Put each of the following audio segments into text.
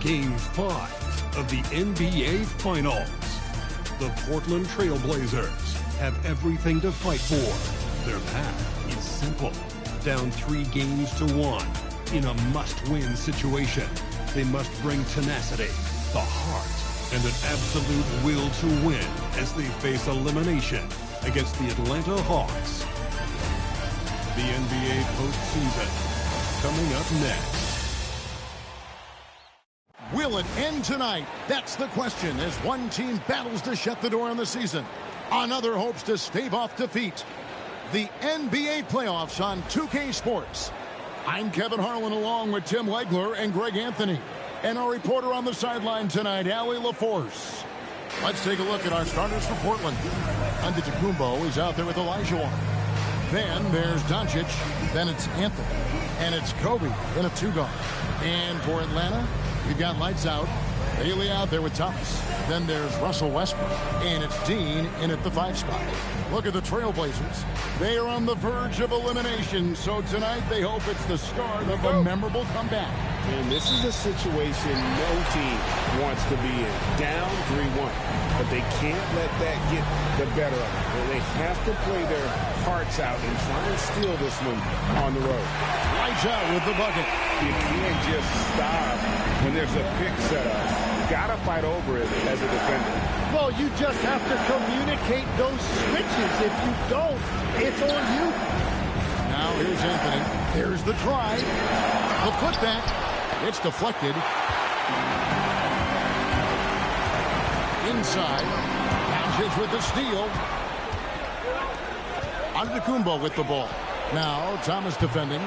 Game 5 of the NBA Finals. The Portland Trail Blazers have everything to fight for. Their path is simple. Down 3 games to 1 in a must-win situation. They must bring tenacity, the heart, and an absolute will to win as they face elimination against the Atlanta Hawks. The NBA postseason coming up next. Will it end tonight? That's the question as one team battles to shut the door on the season. Another hopes to stave off defeat. The NBA playoffs on 2K Sports. I'm Kevin Harlan along with Tim Legler and Greg Anthony. And our reporter on the sideline tonight, Allie LaForce. Let's take a look at our starters for Portland. Antetokounmpo is out there with Olajuwon. Then there's Doncic. Then it's Anthony. And it's Kobe in a 2-guard. And for Atlanta, we've got lights out. Bailey out there with Thomas. Then there's Russell Westbrook. And it's Dean in at the 5 spot. Look at the Trailblazers. They are on the verge of elimination. So tonight they hope it's the start of a memorable comeback. And this is a situation no team wants to be in. Down 3-1. But they can't let that get the better of them. They have to play their hearts out and try and steal this one on the road. Lights out with the bucket. You can't just stop when there's a pick set up. Gotta fight over it as a defender. Well, you just have to communicate those switches. If you don't, it's on you. Now here's Anthony. Here's the try. The putback. It's deflected. Inside. Doncic with the steal. Antetokounmpo with the ball. Now Thomas defending.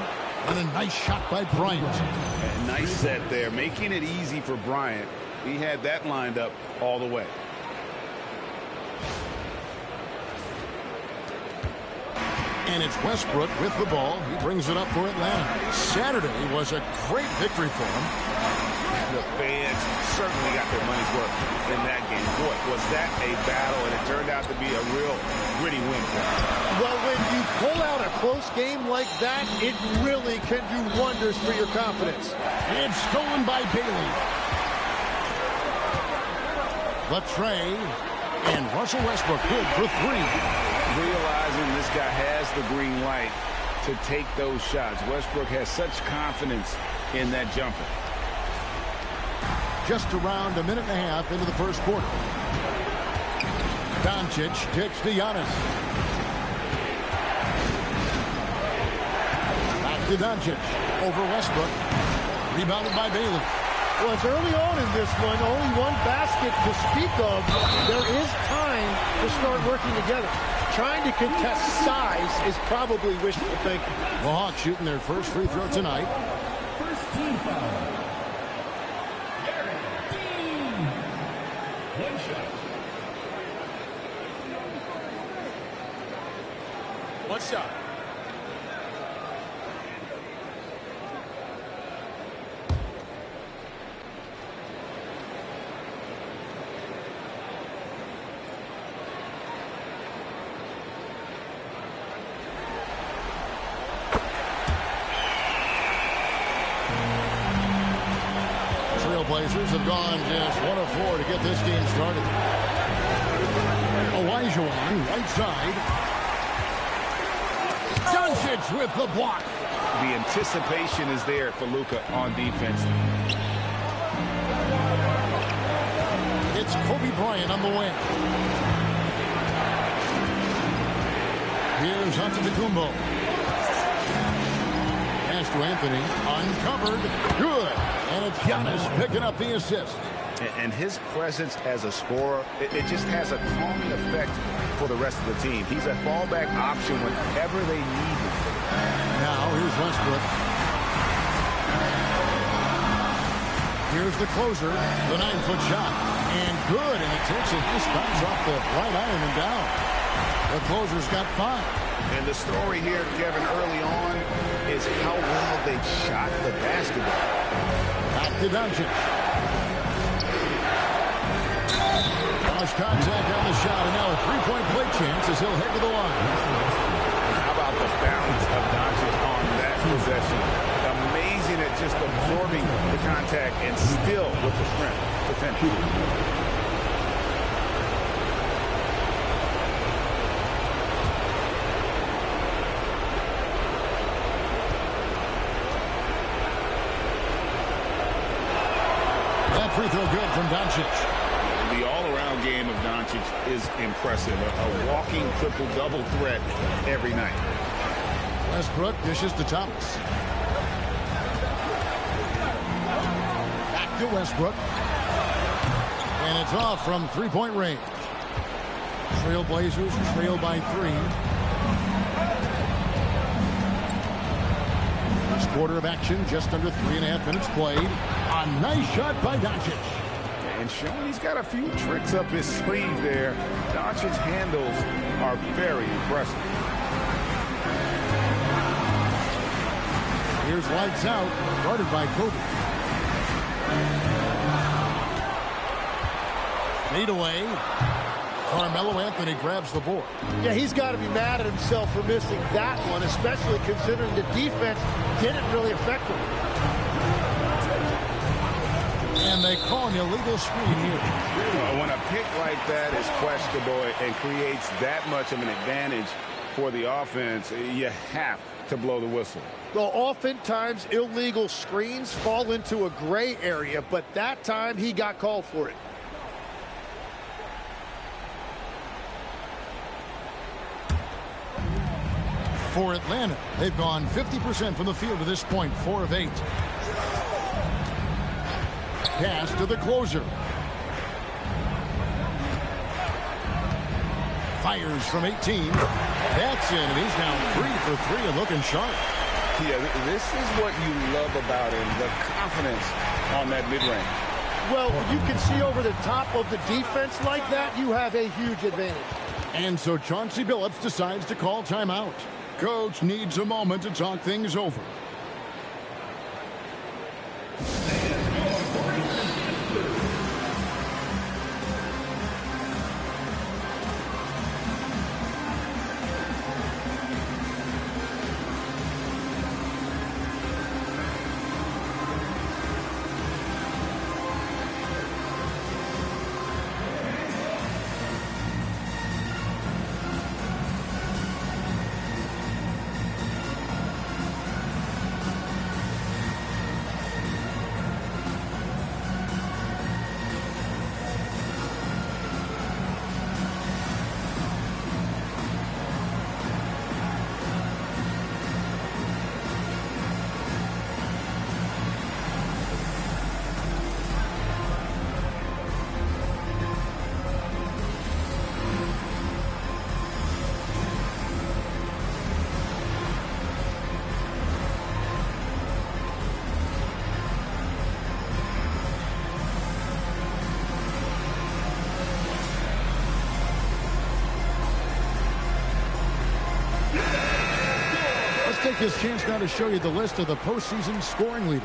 And a nice shot by Bryant. A nice set there, making it easy for Bryant. He had that lined up all the way. And it's Westbrook with the ball. He brings it up for Atlanta. Saturday was a great victory for him. The fans certainly got their money's worth in that game. Boy, was that a battle, and it turned out to be a real gritty win for them. Well, when you pull out a close game like that, it really can do wonders for your confidence. It's stolen by Bailey. The tray. And Russell Westbrook good for 3. Realizing this guy has the green light to take those shots. Westbrook has such confidence in that jumper. Just around a minute and a half into the first quarter. Doncic kicks to Giannis. Back to Doncic. Over Westbrook. Rebounded by Bailey. Well, it's early on in this one. Only one basket to speak of. There is time to start working together. Trying to contest size is probably wishful thinking. The Hawks shooting their first free throw tonight. First team foul. One shot. One shot. Blazers have gone just 1 of 4 to get this game started. Olajuwon, right side. Doncic with the block. The anticipation is there for Luka on defense. It's Kobe Bryant on the wing. Here's Antetokounmpo. Pass to Anthony. Uncovered. Good. And it's Giannis picking up the assist. And his presence as a scorer, it just has a calming effect for the rest of the team. He's a fallback option whenever they need him. Now here's Westbrook. Here's the closer. The 9-foot shot. And good. And he takes a nice bounce off the right iron and down. The closer's got 5. And the story here, Kevin, early on is how well they shot the basketball. Back to Doncic. Cross contact on the shot, and now a 3-point play chance as he'll head to the line. How about the balance of Doncic on that possession? Amazing at just absorbing the contact attack and still with the strength to finish. Free throw good from Doncic. The all-around game of Doncic is impressive. A walking triple-double threat every night. Westbrook dishes to Thomas. Back to Westbrook. And it's off from three-point range. Trailblazers trail by 3. First quarter of action, just under 3.5 minutes played. A nice shot by Doncic. And showing he's got a few tricks up his sleeve there. Doncic's handles are very impressive. Here's lights out, guarded by Kobe. Fade away. Carmelo Anthony grabs the board. Yeah, he's got to be mad at himself for missing that one, especially considering the defense didn't really affect him. And they call an illegal screen here. When a pick like that is questionable and creates that much of an advantage for the offense, you have to blow the whistle. Well, oftentimes illegal screens fall into a gray area, but that time he got called for it. For Atlanta, they've gone 50% from the field to this point, 4 of 8. Pass to the closer. Fires from 18. That's in, and he's now 3 for 3 and looking sharp. Yeah, this is what you love about him, the confidence on that mid-range. Well, you can see over the top of the defense like that, you have a huge advantage. And so Chauncey Billups decides to call timeout. Coach needs a moment to talk things over. Take this chance now to show you the list of the postseason scoring leaders.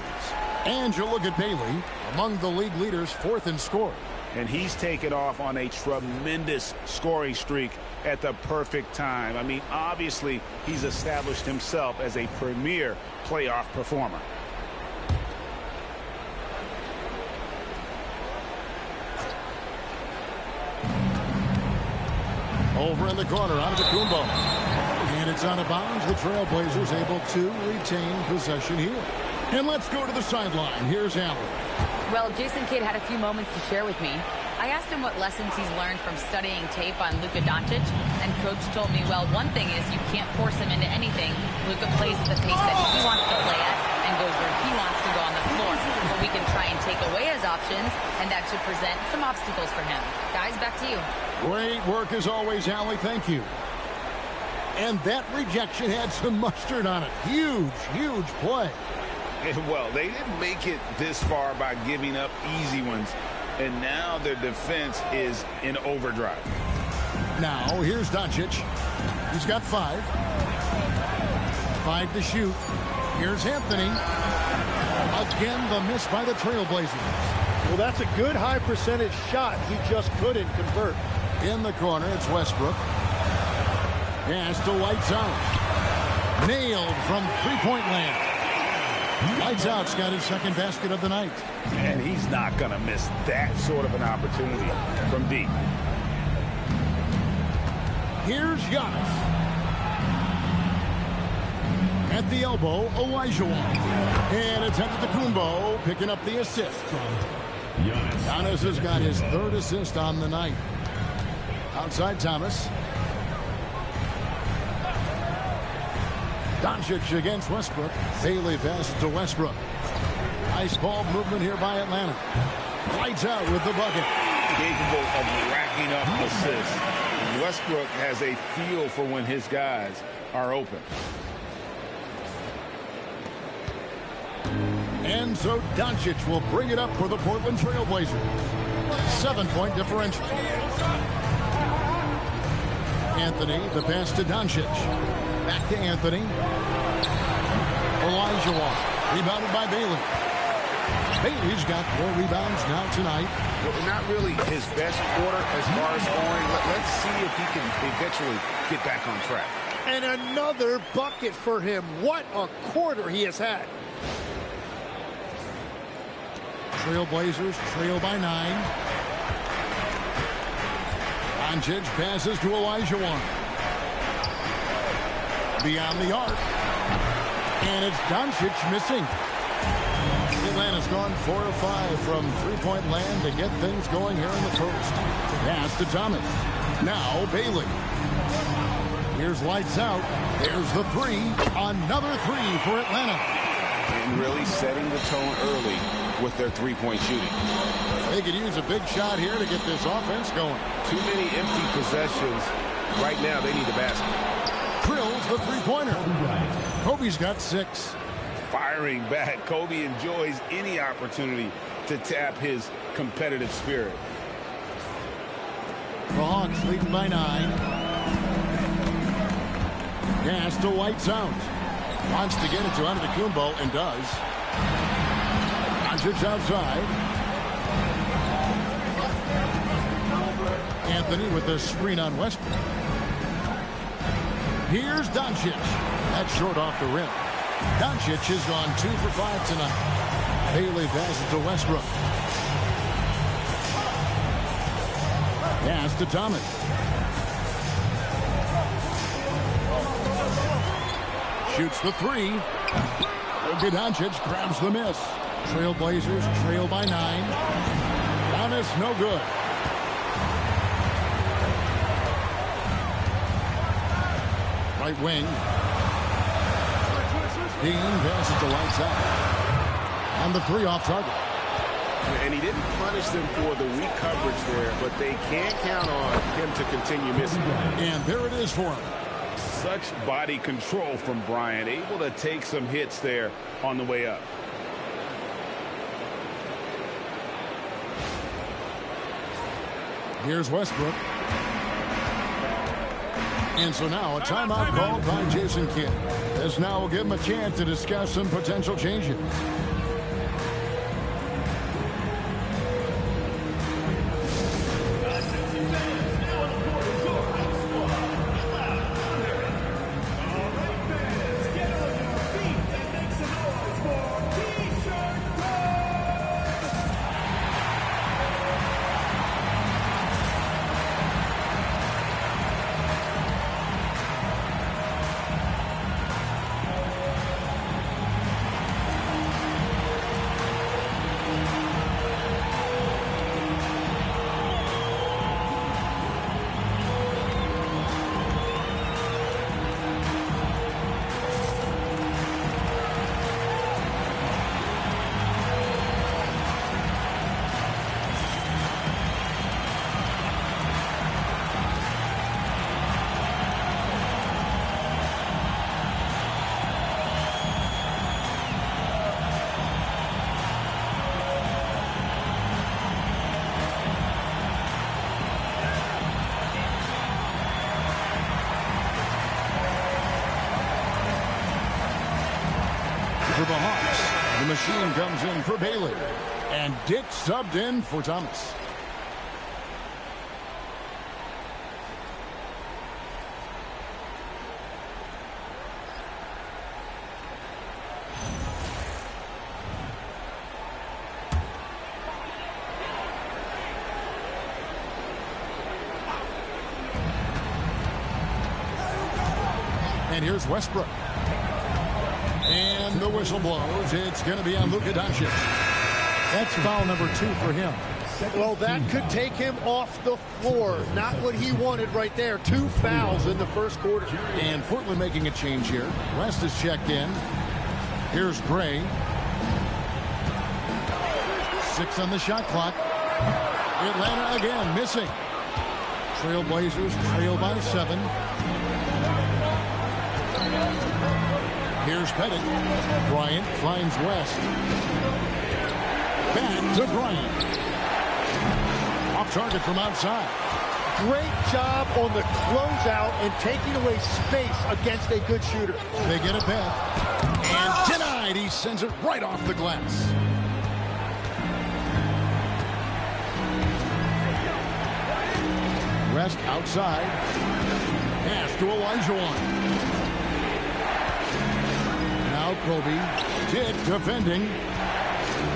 Angela Bailey, among the league leaders, 4th in scoring. And he's taken off on a tremendous scoring streak at the perfect time. I mean, obviously, he's established himself as a premier playoff performer. Over in the corner, Antetokounmpo. And it's out of bounds. The Trailblazers able to retain possession here. And let's go to the sideline. Here's Allen. Well, Jason Kidd had a few moments to share with me. I asked him what lessons he's learned from studying tape on Luka Doncic, and Coach told me, well, one thing is you can't force him into anything. Luka plays at the pace that he wants to play at and goes where he wants to go on the floor. But we can try and take away his options, and that should present some obstacles for him. Guys, back to you. Great work as always, Allie. Thank you. And that rejection had some mustard on it. Huge, huge play. Well, they didn't make it this far by giving up easy ones. And now their defense is in overdrive. Now, here's Doncic. He's got 5. 5 to shoot. Here's Anthony. Again, the miss by the Trailblazers. Well, that's a good high percentage shot. He just couldn't convert. In the corner, it's Westbrook. Pass to Lights Out. Nailed from three-point land. Lights out's got his second basket of the night. And he's not going to miss that sort of an opportunity from deep. Here's Giannis. At the elbow, Olajuwon. And it's Antetokounmpo picking up the assist. Giannis has got his third assist on the night. Outside Thomas. Doncic against Westbrook. Bailey passes to Westbrook. Nice ball movement here by Atlanta. Lights out with the bucket. Capable of racking up assists. Westbrook has a feel for when his guys are open. And so Doncic will bring it up for the Portland Trail Blazers. 7-point differential. Anthony, the pass to Doncic. Back to Anthony. Olajuwon. Rebounded by Bailey. Bailey's got 4 rebounds now tonight. Well, not really his best quarter as far as scoring. Let's see if he can eventually get back on track. And another bucket for him. What a quarter he has had. Trail Blazers trail by 9. Doncic passes to Olajuwon. Beyond the arc. And it's Doncic missing. Atlanta's gone 4 of 5 from three-point land to get things going here in the first. Pass to Thomas. Now Bailey. Here's lights out. There's the 3. Another 3 for Atlanta. And really setting the tone early with their three-point shooting. They could use a big shot here to get this offense going. Too many empty possessions. Right now, they need a basket. Drills the three-pointer. Kobe's got 6. Firing back. Kobe enjoys any opportunity to tap his competitive spirit. The Hawks leading by 9. Pass to Lights out. Wants to get it to Antetokounmpo and does. Doncic outside. Anthony with the screen on Westbrook. Here's Doncic. That's short off the rim. Doncic has gone 2 for 5 tonight. Bailey passes to Westbrook. Pass to Thomas. Shoots the 3. Luka Doncic grabs the miss. Trail Blazers trail by 9. Giannis no good. Right wing. Dean passes to Lights out. And the 3 off target. And he didn't punish them for the weak coverage there, but they can't count on him to continue missing. And there it is for him. Such body control from Bryant, able to take some hits there on the way up. Here's Westbrook. And so now a timeout called by Jason Kidd. This now will give him a chance to discuss some potential changes. For the Hawks, the machine comes in for Bailey. And Dick subbed in for Thomas. And here's Westbrook. And the whistle blows. It's going to be on Luka Doncic. That's foul number 2 for him. Well, that could take him off the floor. Not what he wanted right there. 2 fouls in the first quarter. And Portland making a change here. West is checked in. Here's Gray. 6 on the shot clock. Atlanta again missing. Trailblazers trail by 7. Here's Pettit. Bryant finds West. Back to Bryant. Off target from outside. Great job on the closeout and taking away space against a good shooter. They get it back. And denied. He sends it right off the glass. West outside. Pass to Olajuwon. Now Kobe. Dick defending.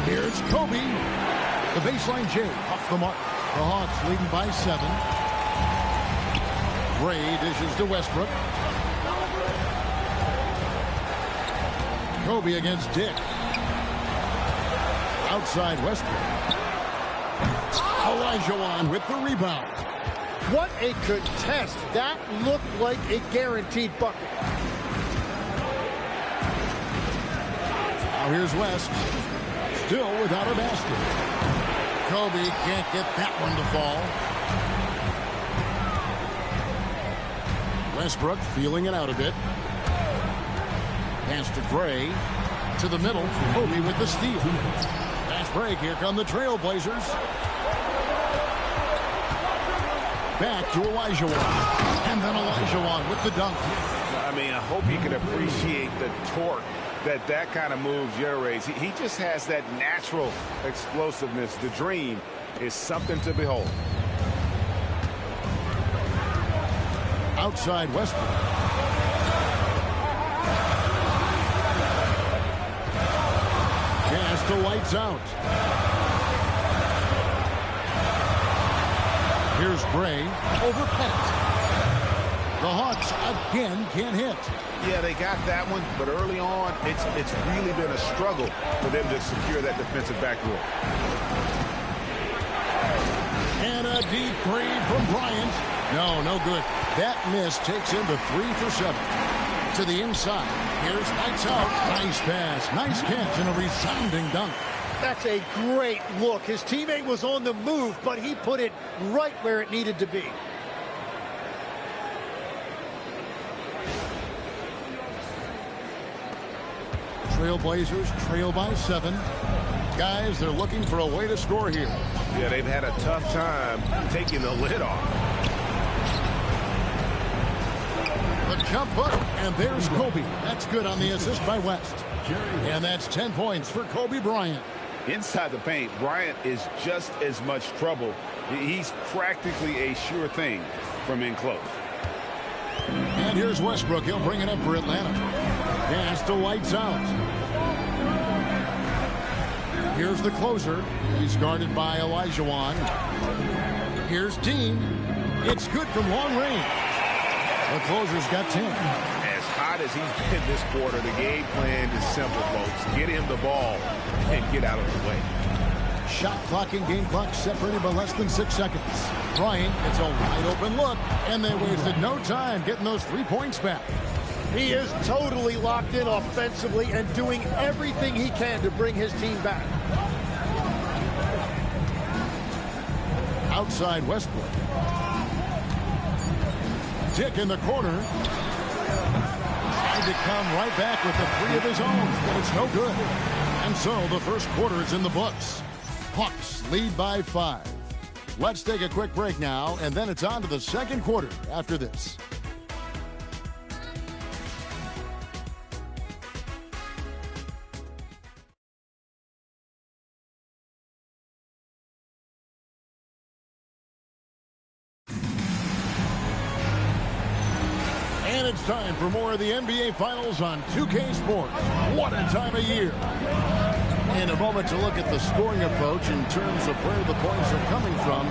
Here's Kobe. The baseline J off the mark. The Hawks leading by 7. Gray dishes to Westbrook. Kobe against Dick. Outside Westbrook. Olajuwon with the rebound. What a contest. That looked like a guaranteed bucket. Now here's West. Still without a basket. Kobe can't get that one to fall. Westbrook feeling it out a bit. Pass to Gray. To the middle. Kobe with the steal. Fast break. Here come the Trailblazers. Back to Olajuwon. And then Olajuwon with the dunk. I mean, I hope you can appreciate the torque that kind of move generates. He just has that natural explosiveness. The dream is something to behold. Outside Westbrook. Pass to lights out. Here's Gray over Pettit. The Hawks again can't hit. Yeah, they got that one, but early on, it's really been a struggle for them to secure that defensive backboard. And a deep three from Bryant. No good. That miss takes him to 3 for 7. To the inside. Here's lights out. Nice pass. Nice catch and a resounding dunk. That's a great look. His teammate was on the move, but he put it right where it needed to be. Trailblazers trail by 7. Guys, they're looking for a way to score here. Yeah, they've had a tough time taking the lid off. The jump hook, and there's Kobe. That's good on the assist by West. And that's 10 points for Kobe Bryant. Inside the paint, Bryant is just as much trouble. He's practically a sure thing from in close. And here's Westbrook. He'll bring it up for Atlanta. Pass to lights out. Here's the closer. He's guarded by Olajuwon. Here's Dean. It's good from long range. The closer's got 10. As hot as he's been this quarter, the game plan is simple, folks. Get him the ball and get out of the way. Shot clock and game clock separated by less than 6 seconds. Bryant gets a wide open look, and they wasted no time getting those 3 points back. He is totally locked in offensively and doing everything he can to bring his team back. Outside Westbrook. Dick in the corner. Trying to come right back with the 3 of his own, but it's no good. And so the first quarter is in the books. Hawks lead by 5. Let's take a quick break now, and then it's on to the second quarter after this. And it's time for more of the NBA Finals on 2K Sports. What a time of year. In a moment to look at the scoring approach in terms of where the points are coming from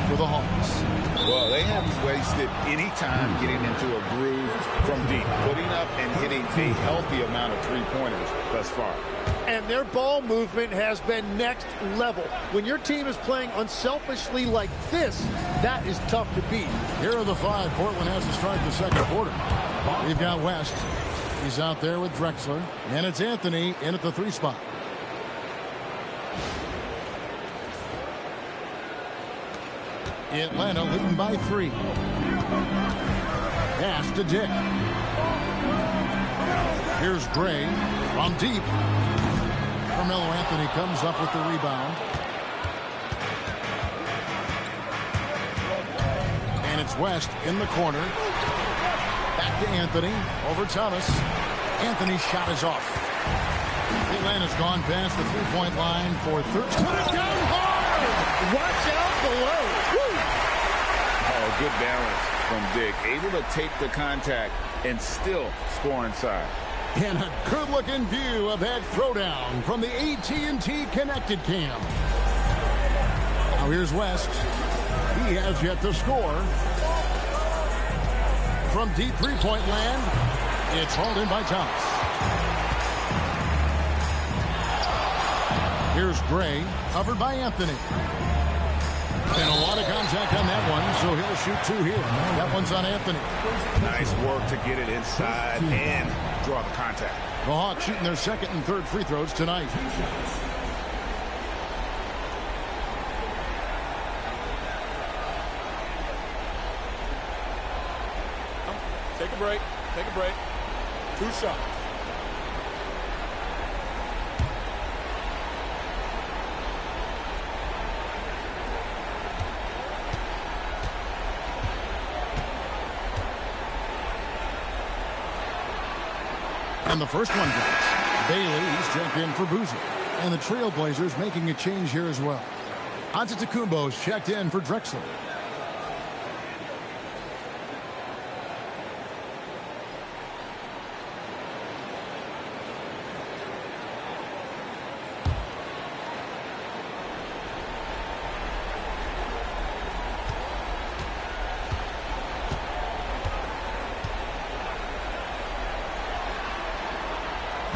for the Hawks. Well, they haven't wasted any time getting into a groove from deep, putting up and hitting a healthy amount of three-pointers thus far. And their ball movement has been next level. When your team is playing unselfishly like this, that is tough to beat. Here are the five Portland has to start the second quarter. We've got West. He's out there with Drexler. And it's Anthony in at the 3 spot. Atlanta leading by 3. Pass to Dick. Here's Gray from deep. Carmelo Anthony comes up with the rebound. And it's West in the corner. Back to Anthony. Over Thomas. Anthony's shot is off. Atlanta's gone past the 3-point line for 13. Put it down hard! Watch out below. Woo! Oh, good balance from Dick. Able to take the contact and still score inside. And a good-looking view of that throwdown from the AT&T Connected Cam. Now here's West. He has yet to score. From deep 3-point land, it's hauled in by Thomas. Here's Gray, covered by Anthony. And a lot of contact on that one, so he'll shoot 2 here. That one's on Anthony. Nice work to get it inside and draw the contact. The Hawks shooting their second and third free throws tonight. Take a break. Take a break. 2 shots. And the first one drops. Bailey's checked in for Boozer. And the Trailblazers making a change here as well. Antetokounmpo's checked in for Drexler.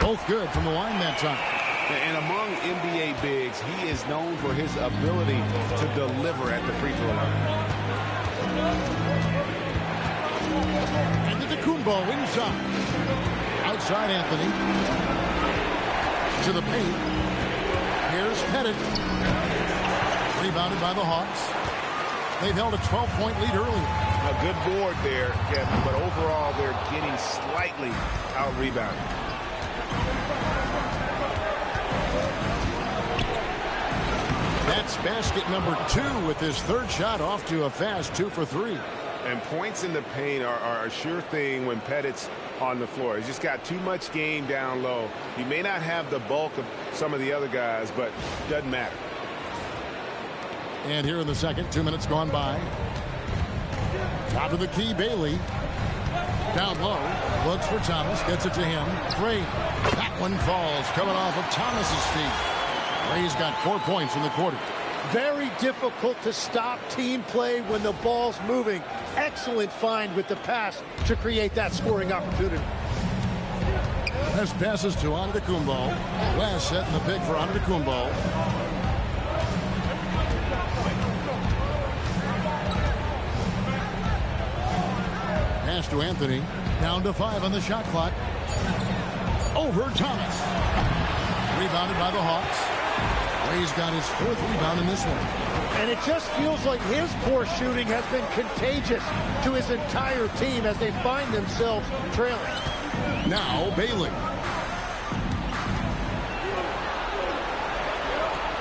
Both good from the line that time. And among NBA bigs, he is known for his ability to deliver at the free throw line. Antetokounmpo inside. Outside Anthony. To the paint. Here's Pettit. Rebounded by the Hawks. They've held a 12-point lead earlier. A good board there, Kevin, but overall they're getting slightly out-rebounded. That's basket number 2 with his third shot off to a fast 2 for 3. And points in the paint are a sure thing when Pettit's on the floor. He's just got too much game down low. He may not have the bulk of some of the other guys, but doesn't matter. And here in the second, 2 minutes gone by. Top of the key, Bailey. Down low, looks for Thomas, gets it to him. Gray, that one falls, coming off of Thomas's feet. Gray's got 4 points in the quarter. Very difficult to stop team play when the ball's moving. Excellent find with the pass to create that scoring opportunity. As passes to Antetokounmpo. West setting the pick for Antetokounmpo. Pass to Anthony. Down to 5 on the shot clock. Over Thomas. Rebounded by the Hawks. Ray's got his 4th rebound in this one. And it just feels like his poor shooting has been contagious to his entire team as they find themselves trailing. Now Bailey.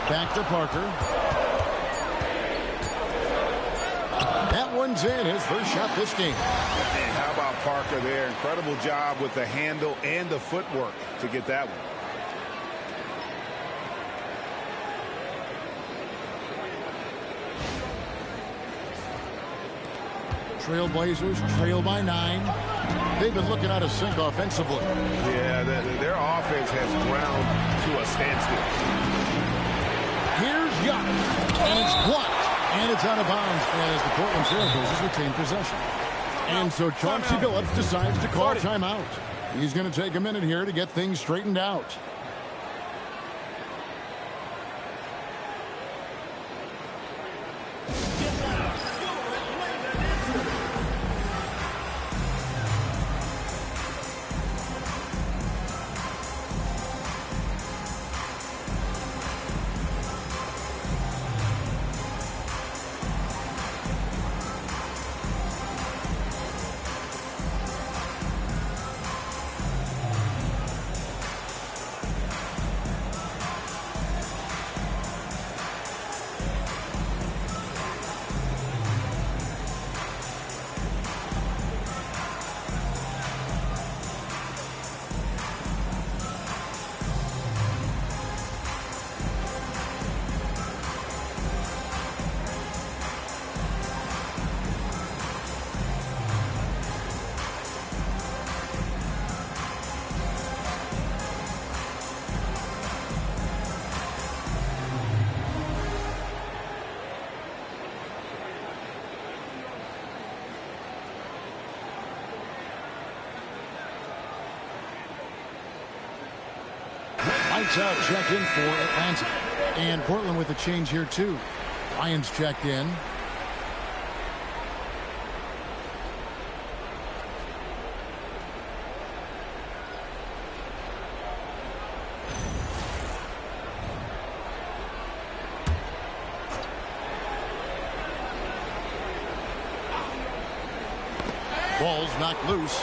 Back to Parker. That one's in, his first shot this game. And how about Parker there? Incredible job with the handle and the footwork to get that one. Trailblazers trail by 9. They've been looking out of sync offensively. Yeah, their offense has ground to a standstill. Here's Giannis, and it's blocked And it's out of bounds as the Portland Trailblazers retain possession. And so Chauncey Billups decides to call timeout. He's going to take a minute here to get things straightened out. Lights out check in for Atlanta. And Portland with a change here too. Lyons checked in. Ball's knocked loose.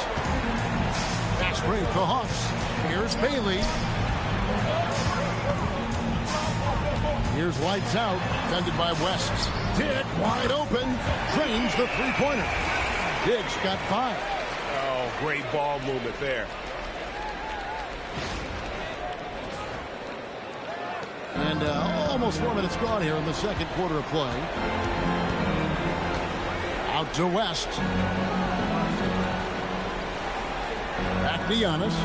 Fast break, the Hawks. Here's Bailey. Here's lights out, defended by West. Dick wide open, drains the three-pointer. Dick's got 5. Oh, great ball movement there. And almost 4 minutes gone here in the second quarter of play. Out to West. Back to Giannis.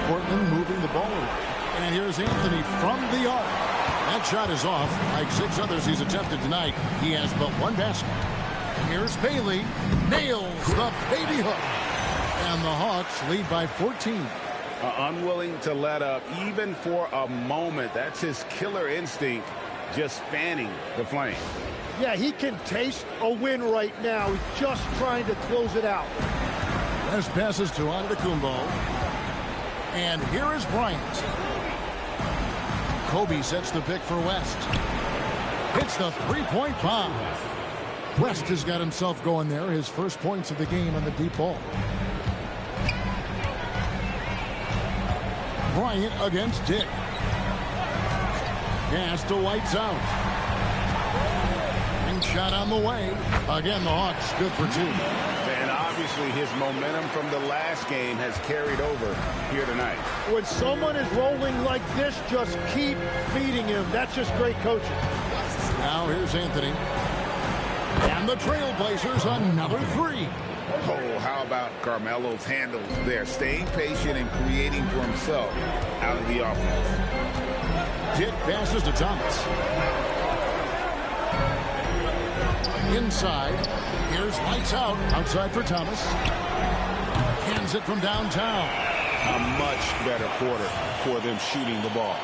Portland moving the ball away. And here's Anthony from the arc. That shot is off. Like 6 others he's attempted tonight, he has but 1 basket. Here's Bailey. Nails the baby hook. And the Hawks lead by 14. Unwilling to let up even for a moment. That's his killer instinct, just fanning the flame. Yeah, he can taste a win right now. He's just trying to close it out. West passes to Antetokounmpo. And here is Bryant. Kobe sets the pick for West. Hits the three-point bomb. West has got himself going there. His first points of the game on the deep ball. Bryant against Dick. Pass to lights out. And shot on the way. Again, the Hawks good for 2. And obviously his momentum from the last game has carried over here tonight. When someone is rolling like this, just keep feeding him. That's just great coaching. Now here's Anthony. And the Trailblazers another 3. Oh, how about Carmelo's handles there, staying patient and creating for himself out of the offense. Dick passes to Thomas. Inside. Here's lights out. Outside for Thomas. Hands it from downtown. A much better quarter for them shooting the ball.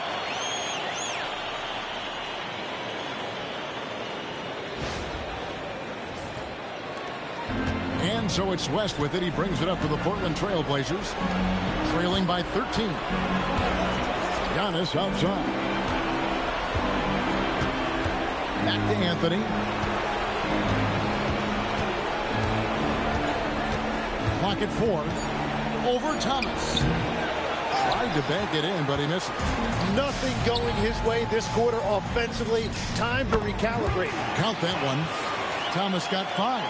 And so it's West with it. He brings it up for the Portland Trailblazers. Trailing by 13. Giannis outside. Back to Anthony. Clock at 4. Over Thomas. Tried to bank it in, but he misses. Nothing going his way this quarter offensively. Time to recalibrate. Count that one. Thomas got 5.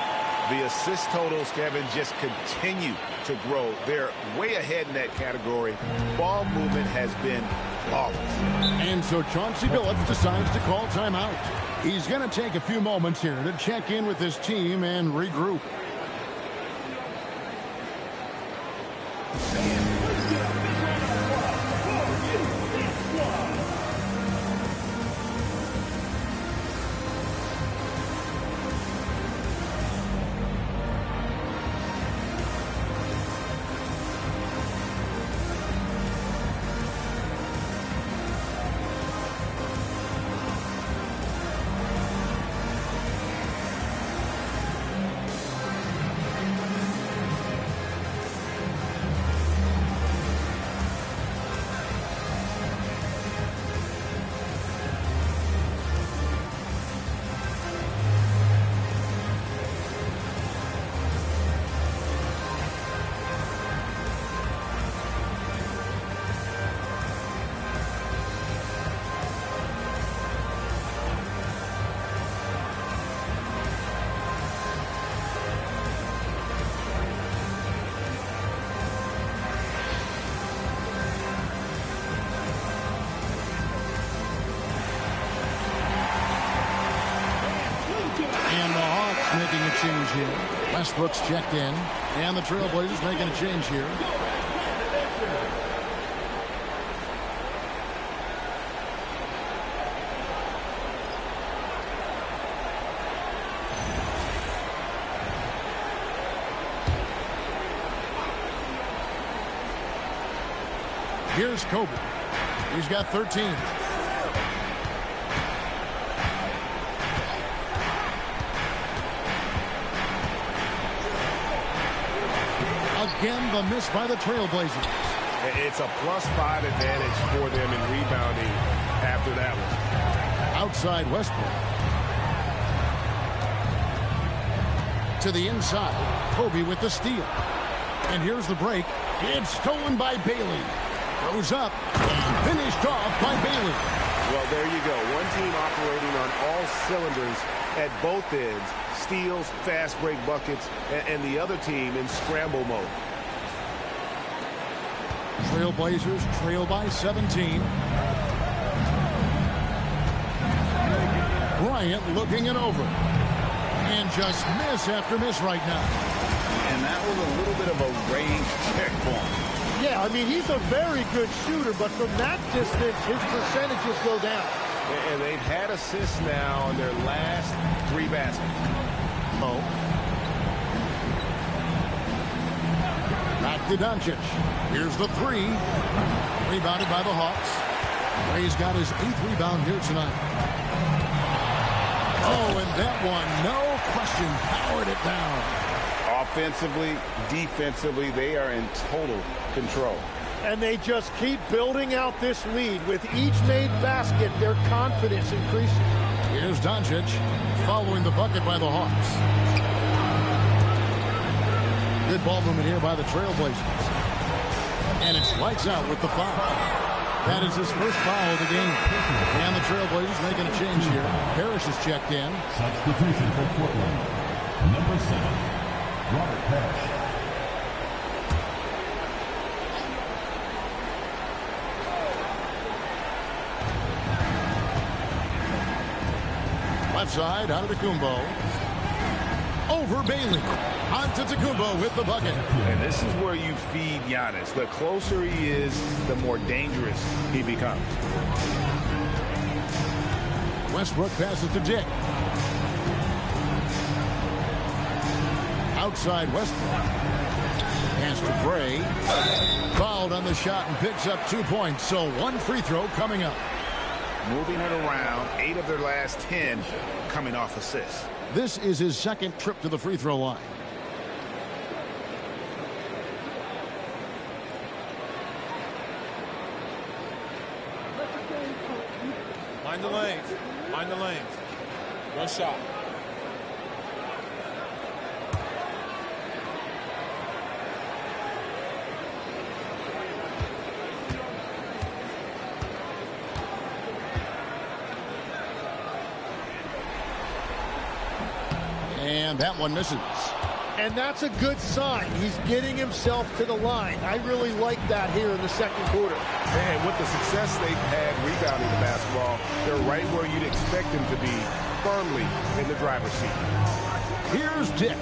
The assist totals, Kevin, just continue to grow. They're way ahead in that category. Ball movement has been flawless. And so Chauncey Billups decides to call timeout. He's going to take a few moments here to check in with his team and regroup. making a change here. Westbrook's checked in. And the Trailblazers making a change here. Here's Kobe. He's got 13. Again, the miss by the Trailblazers. It's a +5 advantage for them in rebounding after that one. Outside Westbrook. To the inside. Kobe with the steal. And here's the break. It's stolen by Bailey. Goes up and finished off by Bailey. Well, there you go. One team operating on all cylinders at both ends. Steals, fast break buckets, and the other team in scramble mode. Trailblazers trail by 17. Bryant looking it over. And just miss after miss right now. And that was a little bit of a range check for him. Yeah, I mean, he's a very good shooter, but from that distance, his percentages go down. And they've had assists now on their last 3 baskets. Oh. Back to Doncic. Here's the 3. Rebounded by the Hawks. Ray's got his 8th rebound here tonight. Oh, and that one, no question, powered it down. Offensively, defensively, they are in total control. And they just keep building out this lead. With each made basket, their confidence increases. Here's Doncic following the bucket by the Hawks. Good ball movement here by the Trailblazers. And it's lights out with the foul. That is his first foul of the game. And the Trailblazers making a change here. Parrish is checked in. Substitution for Portland. Number 7, Robert Parrish. Left side, out of Antetokounmpo. Over Bailey. Antetokounmpo with the bucket. And this is where you feed Giannis. The closer he is, the more dangerous he becomes. Westbrook passes to Dick. Outside Westbrook. Pass to Bray. Fouled on the shot and picks up 2 points. So 1 free throw coming up. Moving it around, 8 of their last 10 coming off assists. This is his second trip to the free throw line. Mind the lanes. Mind the lanes. One shot. And that one misses. And that's a good sign. He's getting himself to the line. I really like that here in the second quarter. And with the success they've had rebounding the basketball, they're right where you'd expect them to be, firmly in the driver's seat. Here's Dick.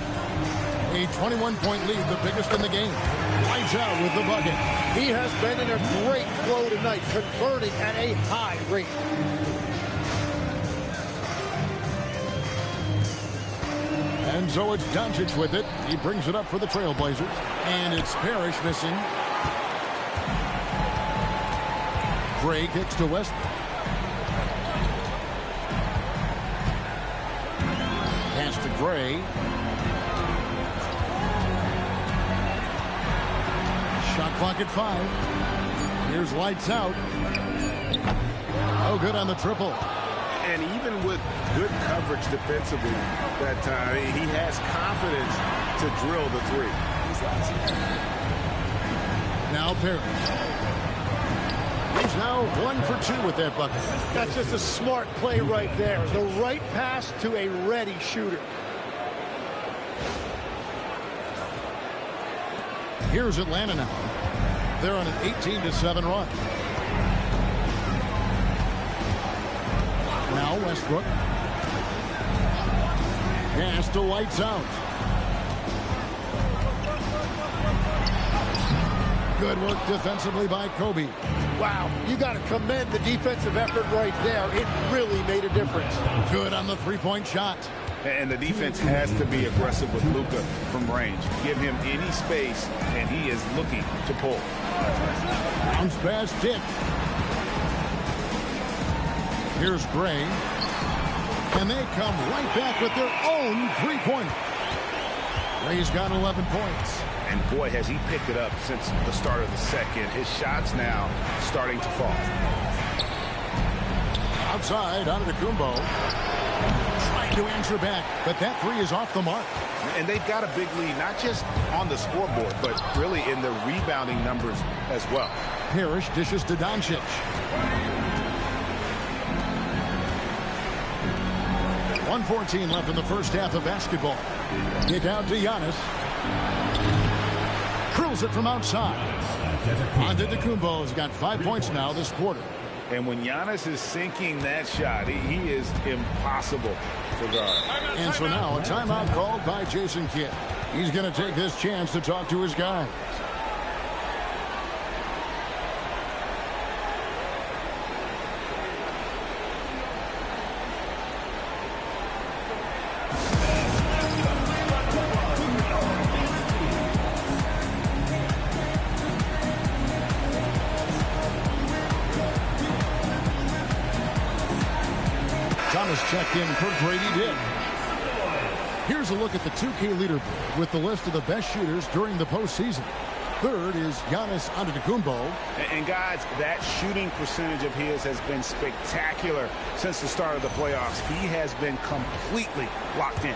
A 21-point lead, the biggest in the game. Lights out with the bucket. He has been in a great flow tonight, converting at a high rate. And so it's Doncic with it. He brings it up for the Trailblazers. And it's Parrish missing. Gray kicks to Westbrook. Pass to Gray. Shot clock at 5. Here's lights out. Oh, good on the triple. And even with good coverage defensively that time, he has confidence to drill the 3. Now Parrish. He's now 1 for 2 with that bucket. That's just a smart play right there. The right pass to a ready shooter. Here's Atlanta now. They're on an 18-7 run. Now Westbrook. Pass to lights out. Good work defensively by Kobe. Wow, you got to commend the defensive effort right there. It really made a difference. Good on the three-point shot. And the defense has to be aggressive with Luka from range. Give him any space, and he is looking to pull. Bounce pass tipped. Here's Gray. And they come right back with their own three-pointer. Gray's got 11 points. And boy, has he picked it up since the start of the second. His shot's now starting to fall. Outside, Antetokounmpo. Trying to answer back, but that three is off the mark. And they've got a big lead, not just on the scoreboard, but really in the rebounding numbers as well. Parrish dishes to Doncic. .114 left in the first half of basketball. Kick out to Giannis. Curls it from outside. Antetokounmpo's got 5 points now this quarter. And when Giannis is sinking that shot, he is impossible to guard. And so now a timeout called by Jason Kidd. He's going to take this chance to talk to his guys. Thomas checked in for Grady Dick. Here's a look at the 2K leaderboard with the list of the best shooters during the postseason. Third is Giannis Antetokounmpo. And guys, that shooting percentage of his has been spectacular since the start of the playoffs. He has been completely locked in.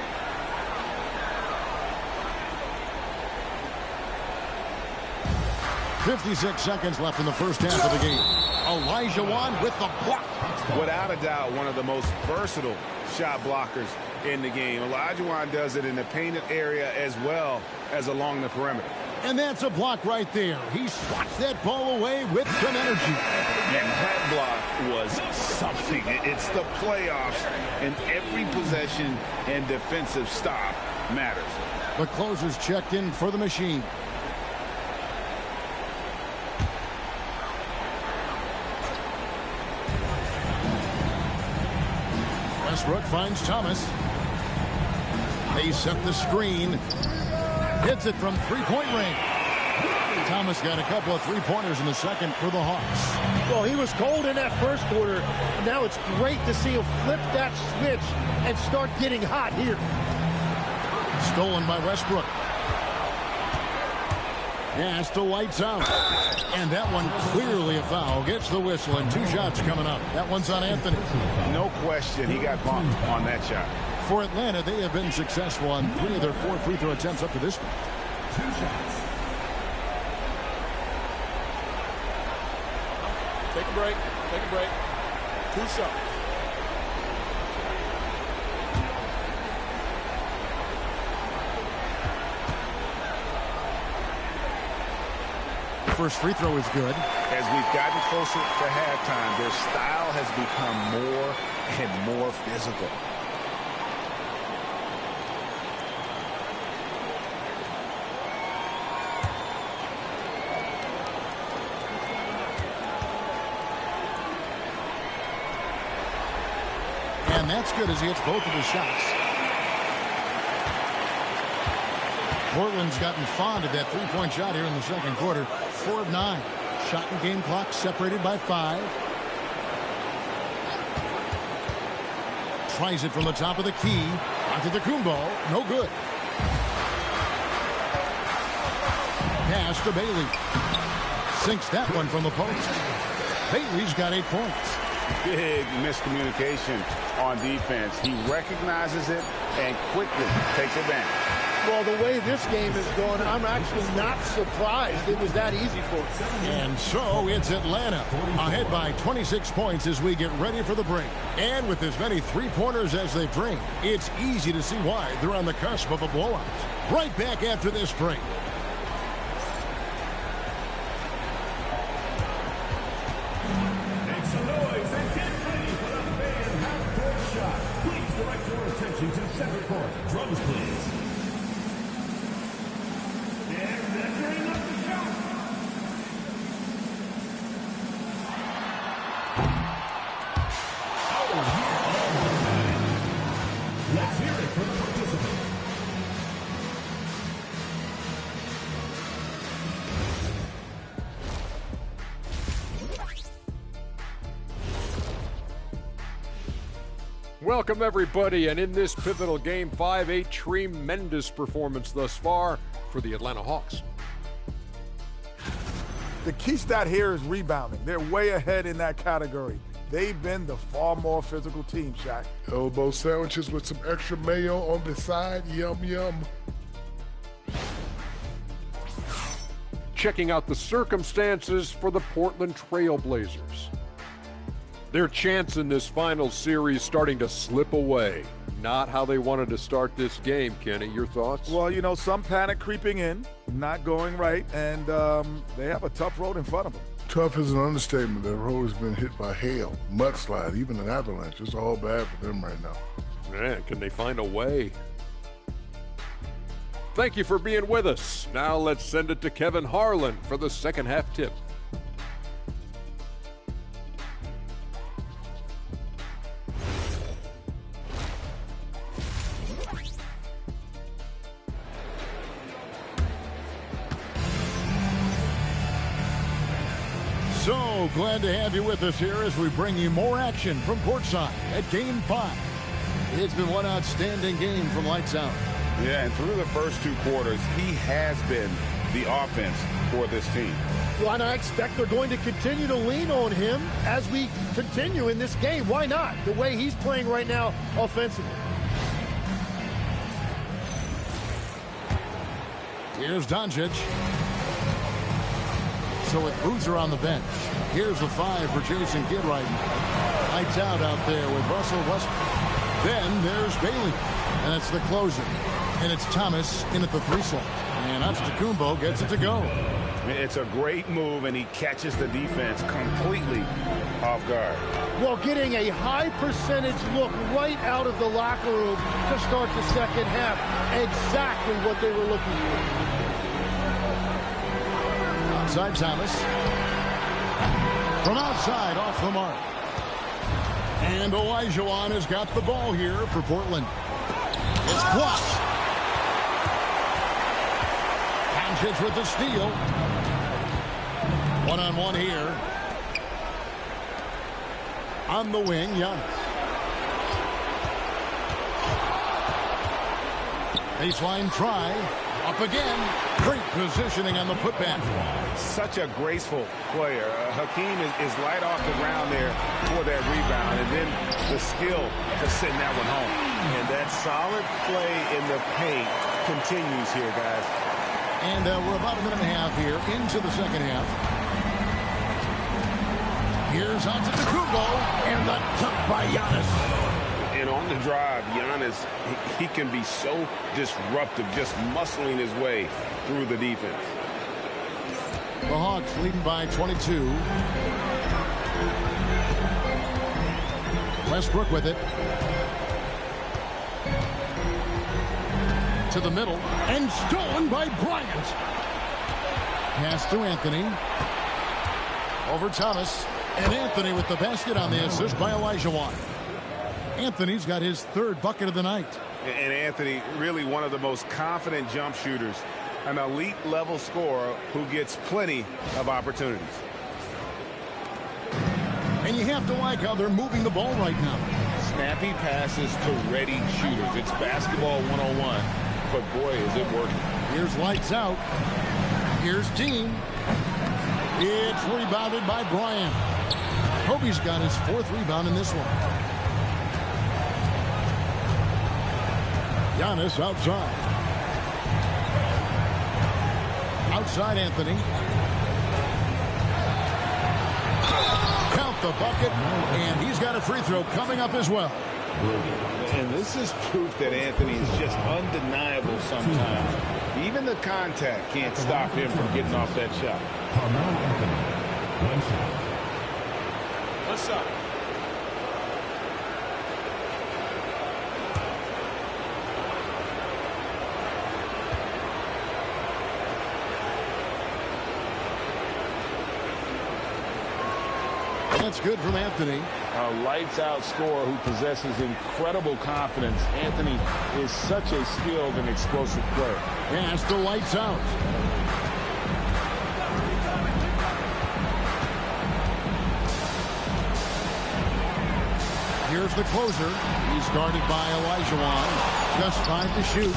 .56 seconds left in the first half of the game. Olajuwon with the block. Without a doubt, one of the most versatile shot blockers in the game. Olajuwon does it in the painted area as well as along the perimeter. And that's a block right there. He swats that ball away with some energy. And that block was something. It's the playoffs, and every possession and defensive stop matters. The closer's checked in for the machine. Westbrook finds Thomas. They set the screen. Hits it from three-point range. Thomas got a couple of three-pointers in the second for the Hawks. Well, he was cold in that first quarter. Now it's great to see him flip that switch and start getting hot here. Stolen by Westbrook. Pass to lights out. And that one clearly a foul. Gets the whistle and 2 shots coming up. That one's on Anthony. No question he got bumped on that shot. For Atlanta, they have been successful on 3 of their 4 free throw attempts up to this point. 2 shots. Take a break. Take a break. 2 shots. First free throw is good. As we've gotten closer to halftime, their style has become more and more physical. And that's good as he hits both of his shots. Portland's gotten fond of that three-point shot here in the second quarter. 4 of 9. Shot and game clock separated by 5. Tries it from the top of the key. Antetokounmpo, no good. Pass to Bailey. Sinks that one from the post. Bailey's got 8 points. Big miscommunication on defense. He recognizes it and quickly takes advantage. Well, the way this game is going, I'm actually not surprised it was that easy for him. And so it's Atlanta ahead by 26 points as we get ready for the break. And with as many three-pointers as they bring, it's easy to see why they're on the cusp of a blowout. Right back after this break. Make some noise and get ready for the fan half-court shot. Please direct your attention to Center court, drums please. And measuring up the shot. Let's hear it from the participants. Welcome, everybody, and in this pivotal Game 5, a tremendous performance thus far for the Atlanta Hawks. The key stat here is rebounding. They're way ahead in that category. They've been the far more physical team, Shaq. Elbow sandwiches with some extra mayo on the side. Yum, yum. Checking out the circumstances for the Portland Trail Blazers. Their chance in this final series starting to slip away. Not how they wanted to start this game, Kenny. Your thoughts? Well, you know, some panic creeping in, not going right, and they have a tough road in front of them. Tough is an understatement. Their road has been hit by hail, mudslide, even an avalanche. It's all bad for them right now. Man, can they find a way? Thank you for being with us. Now let's send it to Kevin Harlan for the second half tip. So glad to have you with us here as we bring you more action from courtside at Game 5. It's been one outstanding game from lights out. Yeah, and through the first two quarters, he has been the offense for this team. Well, and I expect they're going to continue to lean on him as we continue in this game. Why not? The way he's playing right now offensively. Here's Doncic. So with Boozer on the bench, here's the 5 for Jason Kidd right now. Lights out there with Russell Westbrook. Then there's Bailey, and it's the closer. And it's Thomas in at the 3 slot. And Antetokounmpo gets it to go. It's a great move, and he catches the defense completely off guard. Well, getting a high percentage look right out of the locker room to start the second half. Exactly what they were looking for. Outside Thomas. From outside, off the mark. And Olajuwon has got the ball here for Portland. It's blocked. Doncic with the steal. One-on-one here. On the wing, Giannis. Baseline try. Up again. Great positioning on the putback. Such a graceful player. Hakeem is light off the ground there for that rebound, and then the skill to send that one home. And that solid play in the paint continues here, guys. And we're about a minute and a half here into the second half. Here's Antetokounmpo, and the dunk by Giannis. And on the drive, Giannis, he can be so disruptive, just muscling his way through the defense. The Hawks leading by 22. Westbrook with it. To the middle, and stolen by Bryant. Pass to Anthony. Over Thomas, and Anthony with the basket on the assist by Olajuwon. Anthony's got his 3rd bucket of the night. And Anthony, really one of the most confident jump shooters, an elite level scorer who gets plenty of opportunities. And you have to like how they're moving the ball right now. Snappy passes to ready shooters. It's basketball 101, but boy, is it working. Here's lights out. Here's Dean. It's rebounded by Bryant. Kobe's got his 4th rebound in this one. Giannis outside. Outside Anthony. Count the bucket, and he's got a free throw coming up as well. And this is proof that Anthony is just undeniable sometimes. Even the contact can't stop him from getting off that shot. Carmelo Anthony, 1 shot. One shot. That's good from Anthony. A lights-out scorer who possesses incredible confidence. Anthony is such a skilled and explosive player. Pass to lights out. Here's the closer. He's guarded by Olajuwon. Just 5 to shoot.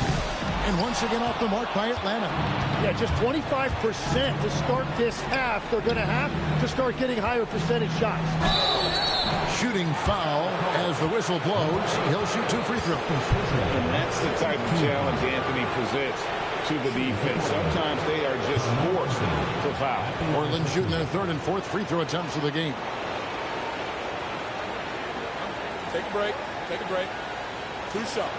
And once again off the mark by Atlanta. Yeah, just 25% to start this half. They're going to have to start getting higher percentage shots. Shooting foul as the whistle blows. He'll shoot 2 free throws. And that's the type of challenge Anthony presents to the defense. Sometimes they are just forced to foul. Portland shooting their 3rd and 4th free throw attempts of the game. Take a break. Take a break. 2 shots.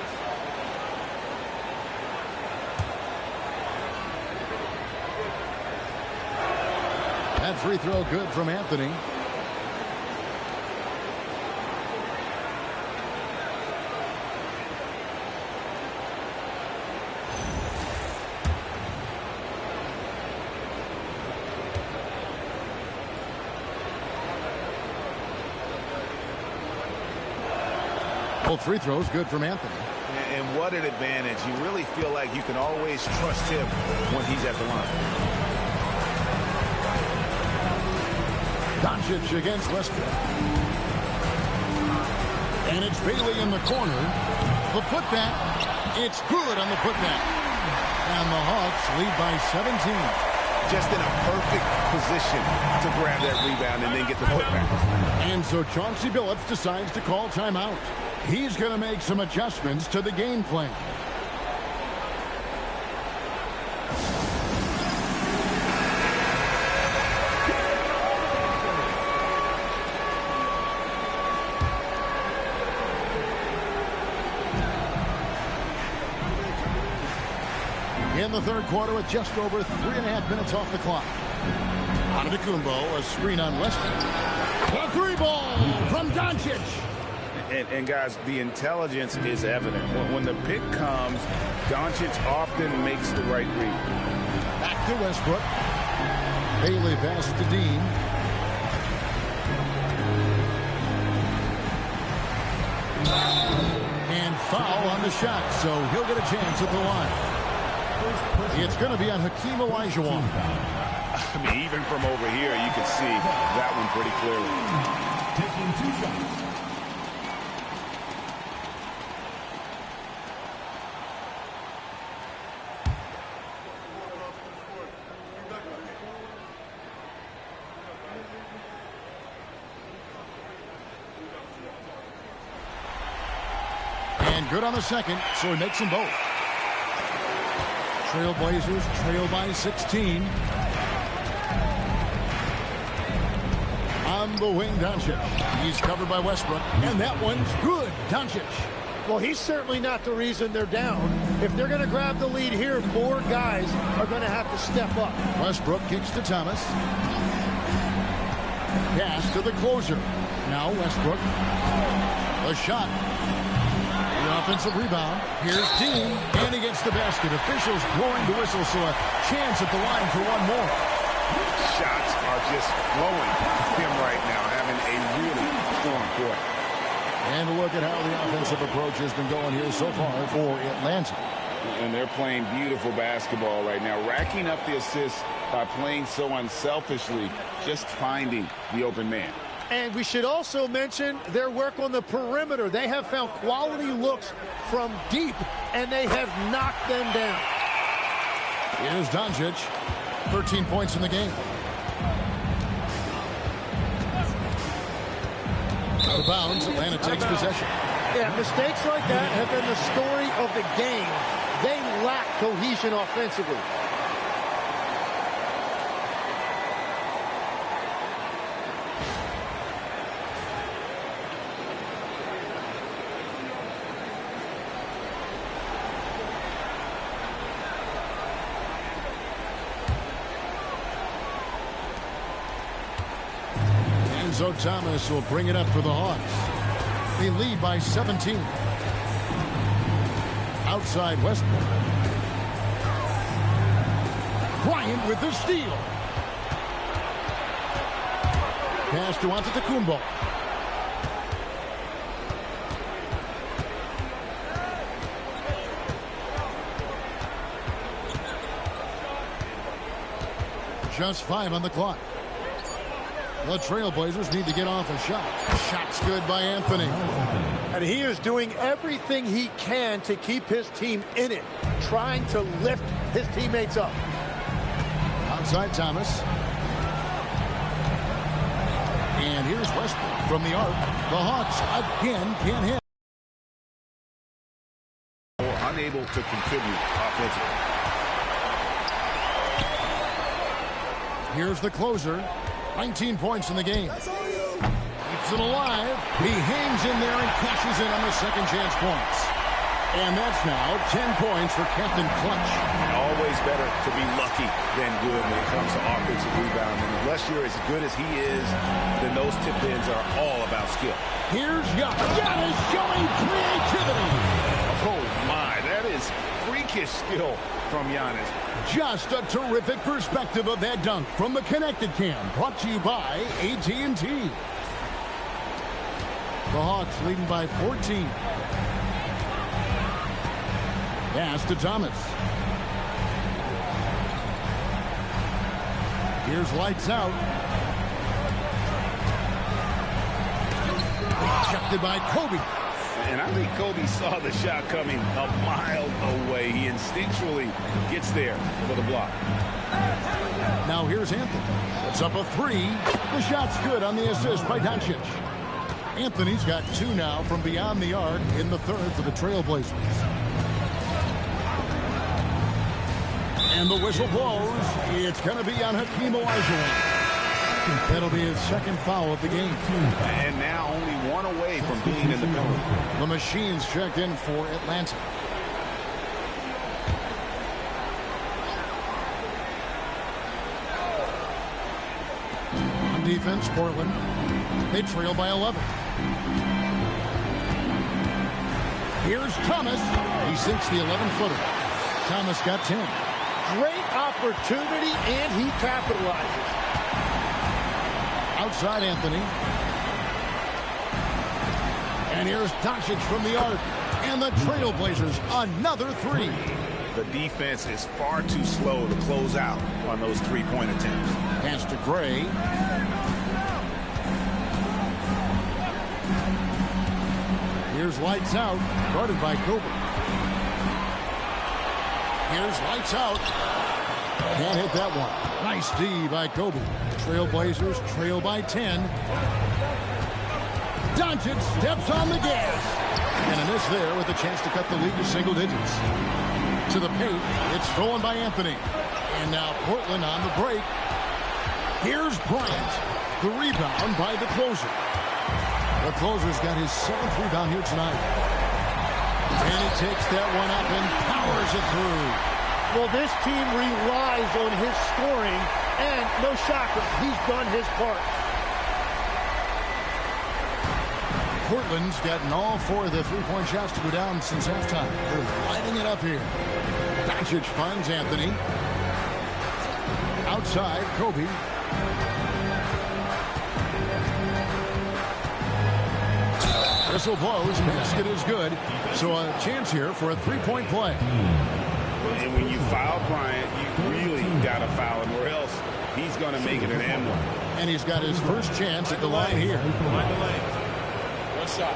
That free throw good from Anthony. Both free throws good from Anthony. And what an advantage. You really feel like you can always trust him when he's at the line. Doncic against Westbrook. And it's Bailey in the corner. The putback. It's good on the putback. And the Hawks lead by 17. Just in a perfect position to grab that rebound and then get the putback. And so Chauncey Billups decides to call timeout. He's going to make some adjustments to the game plan. In the 3rd quarter with just over 3.5 minutes off the clock. Antetokounmpo, a screen on Westbrook. The 3-ball from Doncic. And guys, the intelligence is evident. When the pick comes, Doncic often makes the right read. Back to Westbrook. Bailey pass to Dean. And foul on the shot, so he'll get a chance at the line. It's going to be on Hakeem Olajuwon. I mean, even from over here, you can see that one pretty clearly. Taking 2 shots. And good on the second, so he makes them both. Trailblazers trail by 16. On the wing, Doncic. He's covered by Westbrook, and that one's good. Doncic. Well, he's certainly not the reason they're down. If they're going to grab the lead here, more guys are going to have to step up. Westbrook kicks to Thomas. Pass to the closer. Now Westbrook. A shot. The offensive rebound. Here's Dean, and he gets the basket. Officials blowing the whistle, so a chance at the line for one more. Shots are just flowing for him right now, having a really strong quarter. And a look at how the offensive approach has been going here so far for Atlanta. And they're playing beautiful basketball right now, racking up the assists by playing so unselfishly, just finding the open man. And we should also mention their work on the perimeter. They have found quality looks from deep, and they have knocked them down. Here's Doncic. 13 points in the game. Out of bounds, Atlanta takes possession. Yeah, mistakes like that have been the story of the game. They lack cohesion offensively. Enzo Thomas will bring it up for the Hawks. They lead by 17. Outside Westbrook. Bryant with the steal. Pass to Antetokounmpo. Just 5 on the clock. The Trailblazers need to get off a shot. Shot's good by Anthony. And he is doing everything he can to keep his team in it, trying to lift his teammates up. Outside Thomas. And here's Westbrook from the arc. The Hawks again can't hit. Unable to contribute offensively. Here's the closer. 19 points in the game. Keeps it alive. He hangs in there and cashes in on the second chance points. And that's now 10 points for Captain Clutch. Always better to be lucky than good when it comes to offensive rebounding. Unless you're as good as he is, then those tip-ins are all about skill. Here's Giannis. Giannis showing creativity. Oh, my. That is freakish skill from Giannis. Just a terrific perspective of that dunk from the Connected Cam. Brought to you by AT&T. The Hawks leading by 14. Pass to Thomas. Here's lights out. Rejected by Kobe. And I think Kobe saw the shot coming a mile away. He instinctually gets there for the block. Now here's Anthony. It's up a 3. The shot's good on the assist by Doncic. Anthony's got 2 now from beyond the arc in the third for the Trailblazers. And the whistle blows. It's going to be on Hakeem Olajuwon. That'll be his second foul of the game. And now only 1 away from being in the penalty. The Machines checked in for Atlanta. On defense, Portland. They trail by 11. Here's Thomas. He sinks the 11-footer. Thomas got 10. Great opportunity, and he capitalizes. Outside Anthony. And here's Doncic from the arc. And the Trailblazers, another 3. The defense is far too slow to close out on those 3-point attempts. Pass to Gray. Here's lights out, guarded by Kobe. Here's lights out. Can't hit that one. Nice D by Kobe. Trailblazers trail by 10. Doncic steps on the gas. And a miss there with a chance to cut the lead to single digits. To the paint, it's stolen by Anthony. And now Portland on the break. Here's Bryant. The rebound by the closer. The closer's got his 7th rebound here tonight. And he takes that one up and powers it through. Well, this team relies on his scoring, and no shocker, he's done his part. Portland's gotten all 4 of the 3-point shots to go down since halftime. They're lighting it up here. Doncic finds Anthony. Outside, Kobe. Whistle blows, basket is good. So a chance here for a 3-point play. And when you foul Bryant, you really got to foul him, or else he's going to make it an and one. And he's got his first chance at the line here. Mind the lane. 1 shot.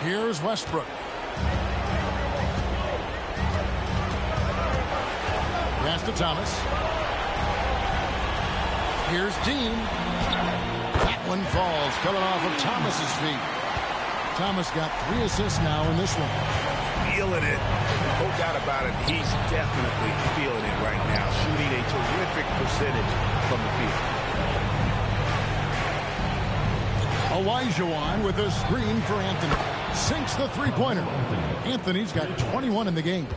Here's Westbrook. Pass to Thomas. Here's Dean. That one falls, coming off of Thomas's feet. Thomas got 3 assists now in this one. Feeling it. No doubt about it. He's definitely feeling it right now. Shooting a terrific percentage from the field. Olajuwon with a screen for Anthony. Sinks the 3-pointer. Anthony's got 21 in the game.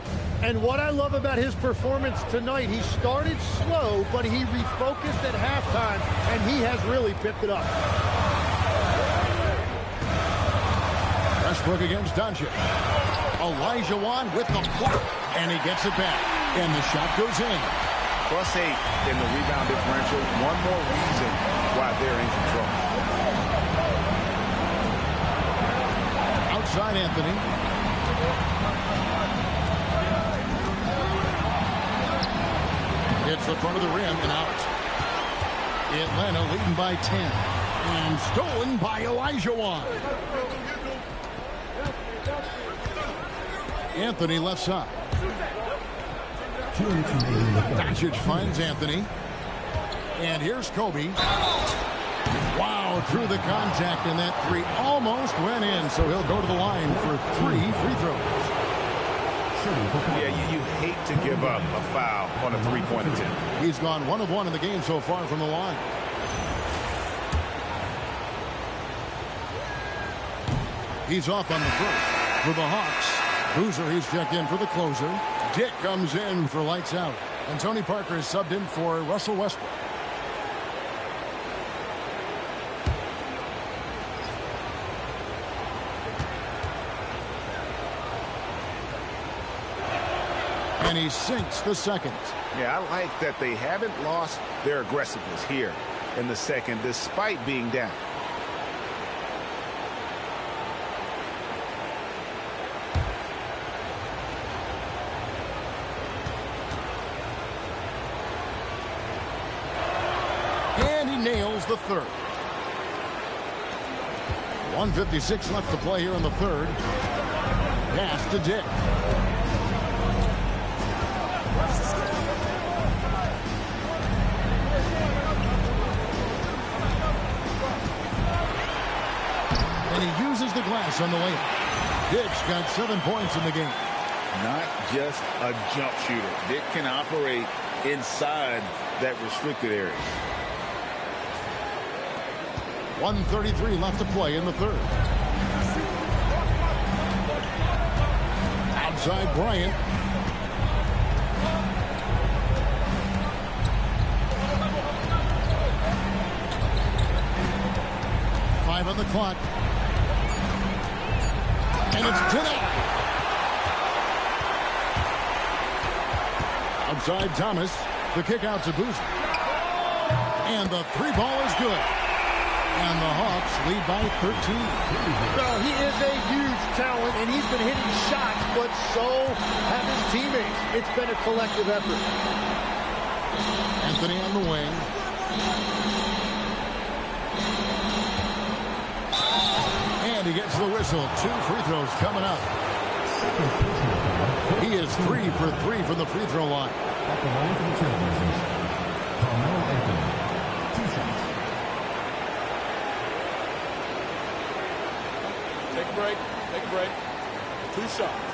And what I love about his performance tonight, he started slow, but he refocused at halftime, and he has really picked it up. Westbrook against Doncic. Olajuwon with the block, and he gets it back. And the shot goes in. +8 in the rebound differential. One more reason why they're in control. Outside Anthony. Hits the front of the rim and out. Atlanta leading by 10. And stolen by Olajuwon. Anthony left side. Doncic finds Anthony. And here's Kobe. Wow, through the contact, and that three almost went in, so he'll go to the line for 3 free throws. Yeah, you hate to give up a foul on a three-point attempt. He's gone 1 of 1 in the game so far from the line. He's off on the first for the Hawks. Boozer, he's checked in for the closer. Dick comes in for lights out. And Tony Parker is subbed in for Russell Westbrook. And he sinks the second. Yeah, I like that they haven't lost their aggressiveness here in the second, despite being down. And he nails the third. 1:56 left to play here in the third. Pass to Dick. And he uses the glass on the layup. Dick's got 7 points in the game. Not just a jump shooter. Dick can operate inside that restricted area. 1:33 left to play in the third. Outside Bryant. On the clock. And it's denied. Outside Thomas. The kick out to Boozer. And the three ball is good. And the Hawks lead by 13. Well, he is a huge talent, and he's been hitting shots, but so have his teammates. It's been a collective effort. Anthony on the wing. And he gets the whistle. 2 free throws coming up. He is 3 for 3 from the free throw line. At the line for the Trailblazers, Carmelo Anthony. 2 shots. Take a break. Take a break. 2 shots.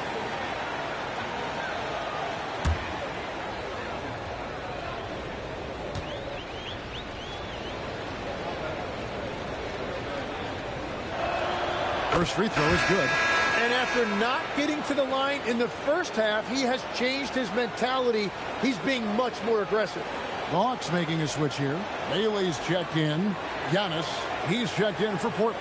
First free throw is good. And after not getting to the line in the first half, he has changed his mentality. He's being much more aggressive. The Hawks making a switch here. Bailey's checked in. Giannis, he's checked in for Portland.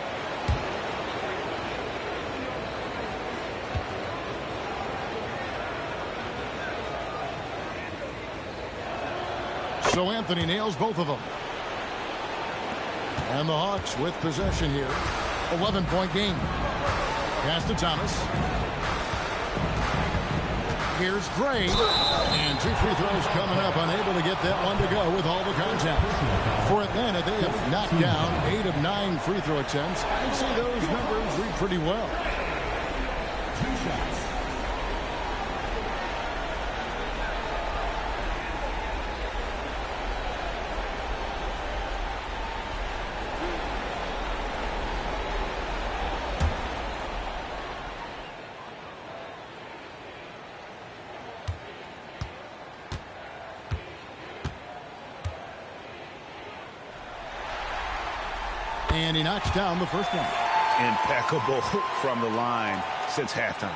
So Anthony nails both of them. And the Hawks with possession here. 11-point game. Pass to Thomas. Here's Gray. And 2 free throws coming up. Unable to get that one to go with all the contact. For Atlanta, they have knocked down 8 of 9 free throw attempts. I'd say those numbers read pretty well. 2 shots. And he knocks down the first one. Impeccable from the line since halftime.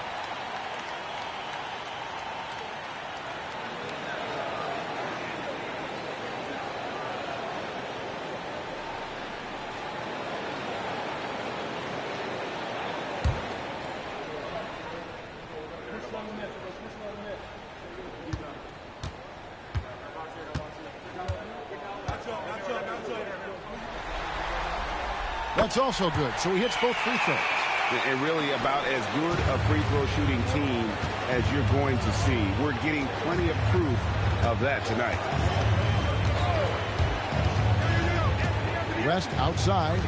That's also good. So he hits both free throws. And really about as good a free throw shooting team as you're going to see. We're getting plenty of proof of that tonight. West outside.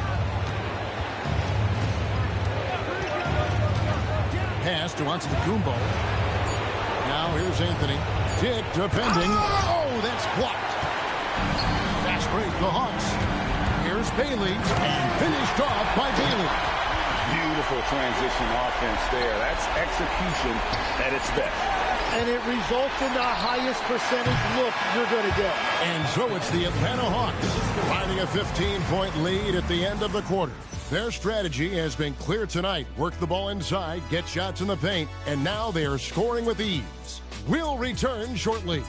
Pass to Antetokounmpo. Now here's Anthony. Dick defending. Oh, that's blocked. Fast break, the Hawks. Here's Bailey, and finished off by Bailey. Beautiful transition offense there. That's execution at its best. And it results in the highest percentage look you're going to get. And so it's the Atlanta Hawks finding a 15-point lead at the end of the quarter. Their strategy has been clear tonight. Work the ball inside, get shots in the paint, and now they are scoring with ease. We'll return shortly.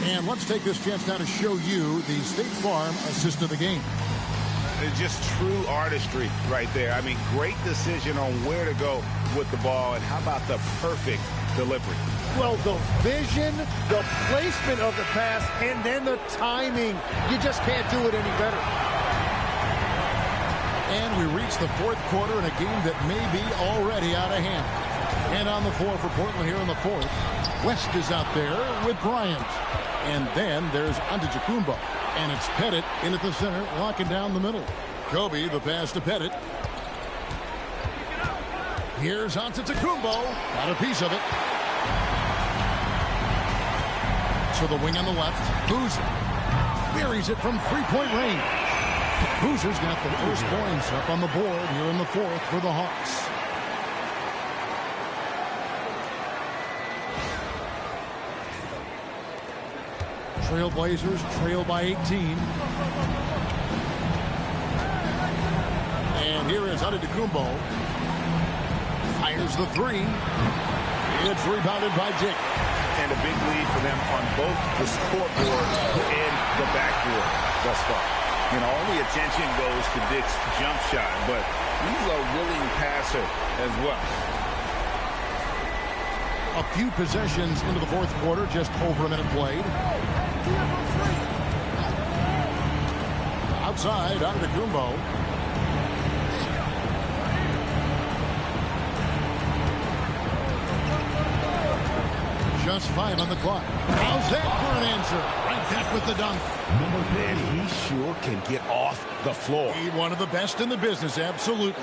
And let's take this chance now to show you the State Farm assist of the game. It's just true artistry right there. I mean, great decision on where to go with the ball, and how about the perfect delivery? Well, the vision, the placement of the pass, and then the timing. You just can't do it any better. And we reach the fourth quarter in a game that may be already out of hand. And on the floor for Portland here in the fourth, West is out there with Bryant. And then there's Antetokounmpo. And it's Pettit in at the center, locking down the middle. Kobe, the pass to Pettit. Here's Antetokounmpo. Got a piece of it. To the wing on the left. Boozer buries it from three-point range. Boozer's got the first points up on the board here in the fourth for the Hawks. Trailblazers trail by 18. And here is Antetokounmpo. Fires the three. It's rebounded by Dick. And a big lead for them on both the scoreboard and the backboard thus far. And all the attention goes to Dick's jump shot, but he's a willing passer as well. A few possessions into the fourth quarter, just over a minute played. Outside, Antetokounmpo. Just 5 on the clock. How's that for an answer? Right back with the dunk. And he sure can get off the floor. He's one of the best in the business, absolutely.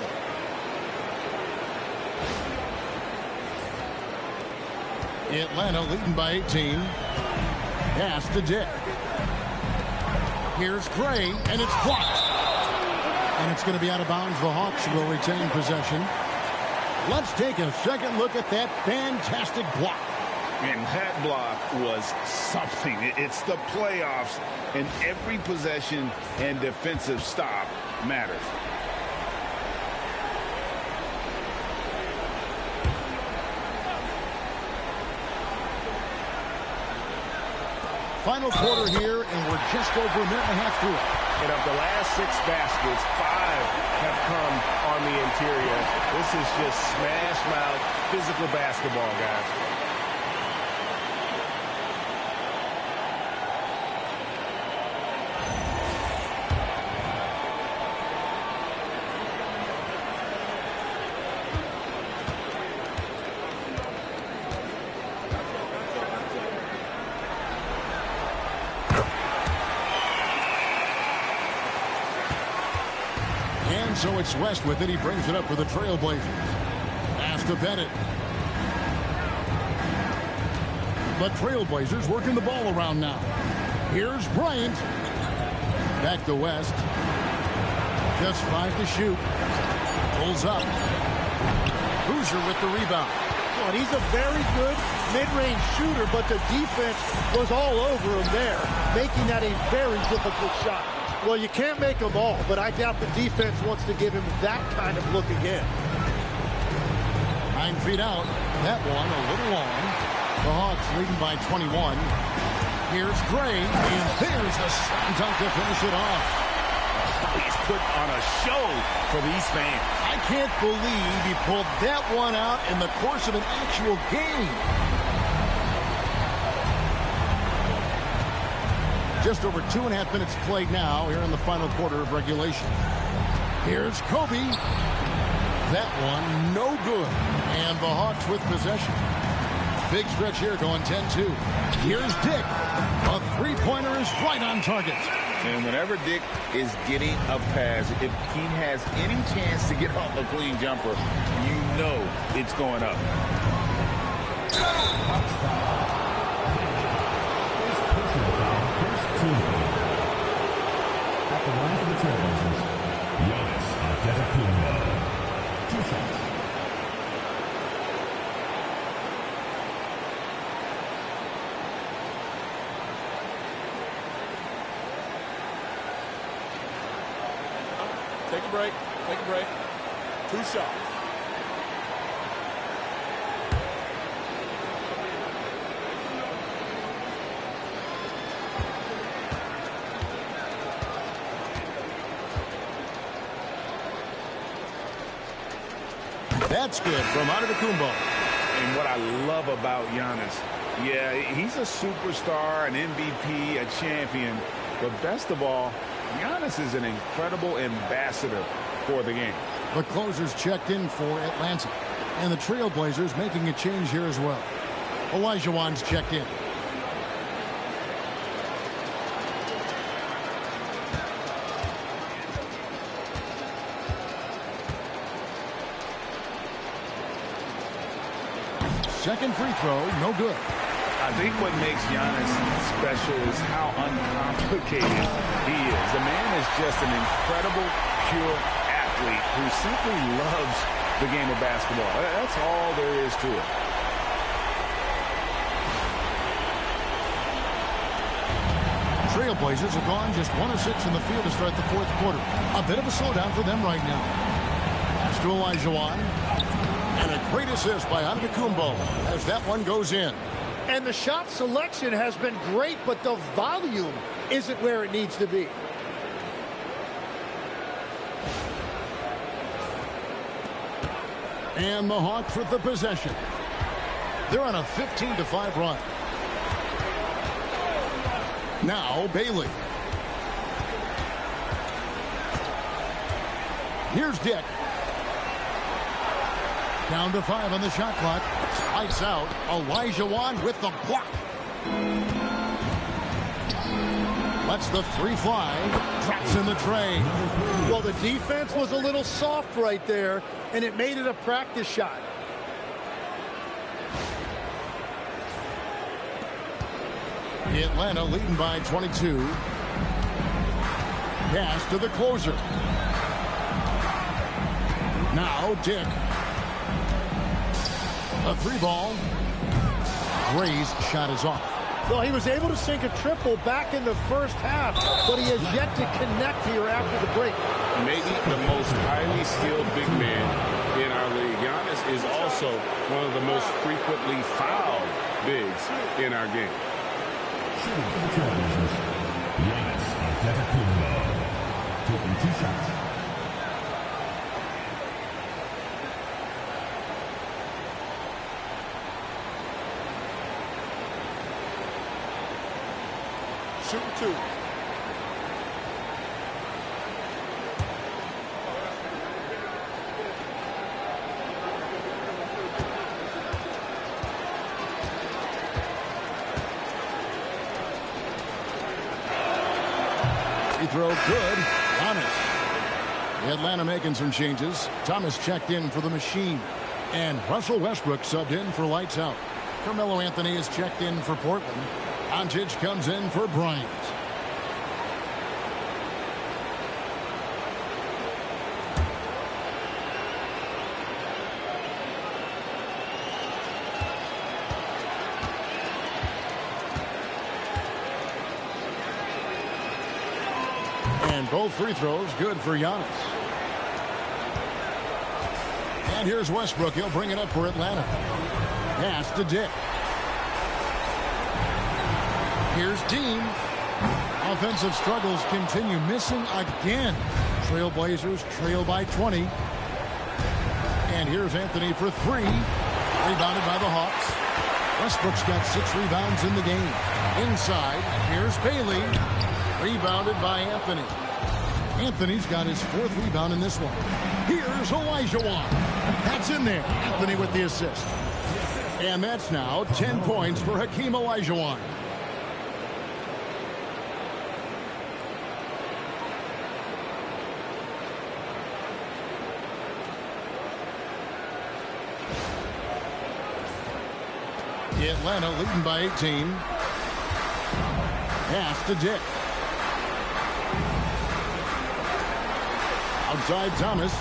Atlanta leading by 18. Pass to Dick. Here's Gray, and it's blocked. And it's going to be out of bounds. The Hawks will retain possession. Let's take a second look at that fantastic block. And that block was something. It's the playoffs, and every possession and defensive stop matters. Final quarter here, and we're just over a minute and a half through it. And of the last 6 baskets, 5 have come on the interior. This is just smash mouth physical basketball, guys. So it's West with it. He brings it up for the Trailblazers. Pass to Pettit. The Trailblazers working the ball around now. Here's Bryant. Back to West. Just 5 to shoot. Pulls up. Boozer with the rebound. Well, he's a very good mid-range shooter, but the defense was all over him there, making that a very difficult shot. Well, you can't make them all, but I doubt the defense wants to give him that kind of look again. 9 feet out. That one a little long. The Hawks leading by 21. Here's Gray, and there's the slam dunk to finish it off. He's put on a show for these fans. I can't believe he pulled that one out in the course of an actual game. Just over 2.5 minutes played now here in the final quarter of regulation. Here's Kobe. That one no good. And the Hawks with possession. Big stretch here going 10-2. Here's Dick. A three-pointer is right on target. And whenever Dick is getting a pass, if he has any chance to get off a clean jumper, you know it's going up. At the line for the Trailblazers, Giannis Antetokounmpo. 2 shots. Take a break. Take a break. 2 shots. That's good from Antetokounmpo. And what I love about Giannis, yeah, he's a superstar, an MVP, a champion, but best of all, Giannis is an incredible ambassador for the game. The closers checked in for Atlanta. And the Trailblazers making a change here as well. Olajuwon's checked in. Second free throw, no good. I think what makes Giannis special is how uncomplicated he is. The man is just an incredible, pure athlete who simply loves the game of basketball. That's all there is to it. Trailblazers have gone just 1 of 6 in the field to start the fourth quarter. A bit of a slowdown for them right now. Pass to Olajuwon. And a great assist by Antetokounmpo as that one goes in. And the shot selection has been great, but the volume isn't where it needs to be. And the Hawks with the possession. They're on a 15-5 run. Now Bailey. Here's Dick. Down to 5 on the shot clock. Lights out. Olajuwon with the block. Lets the 3 fly. Drops in the tray. Well, the defense was a little soft right there, and it made it a practice shot. Atlanta leading by 22. Pass to the closer. Now Dick. A 3-ball. Gray's shot is off. Well, he was able to sink a triple back in the first half, but he has yet to connect here after the break. Maybe the most highly skilled big man in our league. Giannis is also one of the most frequently fouled bigs in our game. Shooting for the Trailblazers, Giannis Antetokounmpo. Taking 2 shots. Shooting 2. Free throw good. Thomas. Atlanta making some changes. Thomas checked in for the machine. And Russell Westbrook subbed in for lights out. Carmelo Anthony is checked in for Portland. Doncic comes in for Bryant. And And both free throws good for Giannis. And here's Westbrook. He'll bring it up for Atlanta. Pass to Dick. Here's Dean. Offensive struggles continue. Missing again. Trailblazers trail by 20. And here's Anthony for three. Rebounded by the Hawks. Westbrook's got 6 rebounds in the game. Inside, here's Bailey. Rebounded by Anthony. Anthony's got his 4th rebound in this one. Here's Olajuwon. That's in there. Anthony with the assist. And that's now 10 points for Hakeem Olajuwon. Atlanta leading by 18. Pass to Dick. Outside Thomas.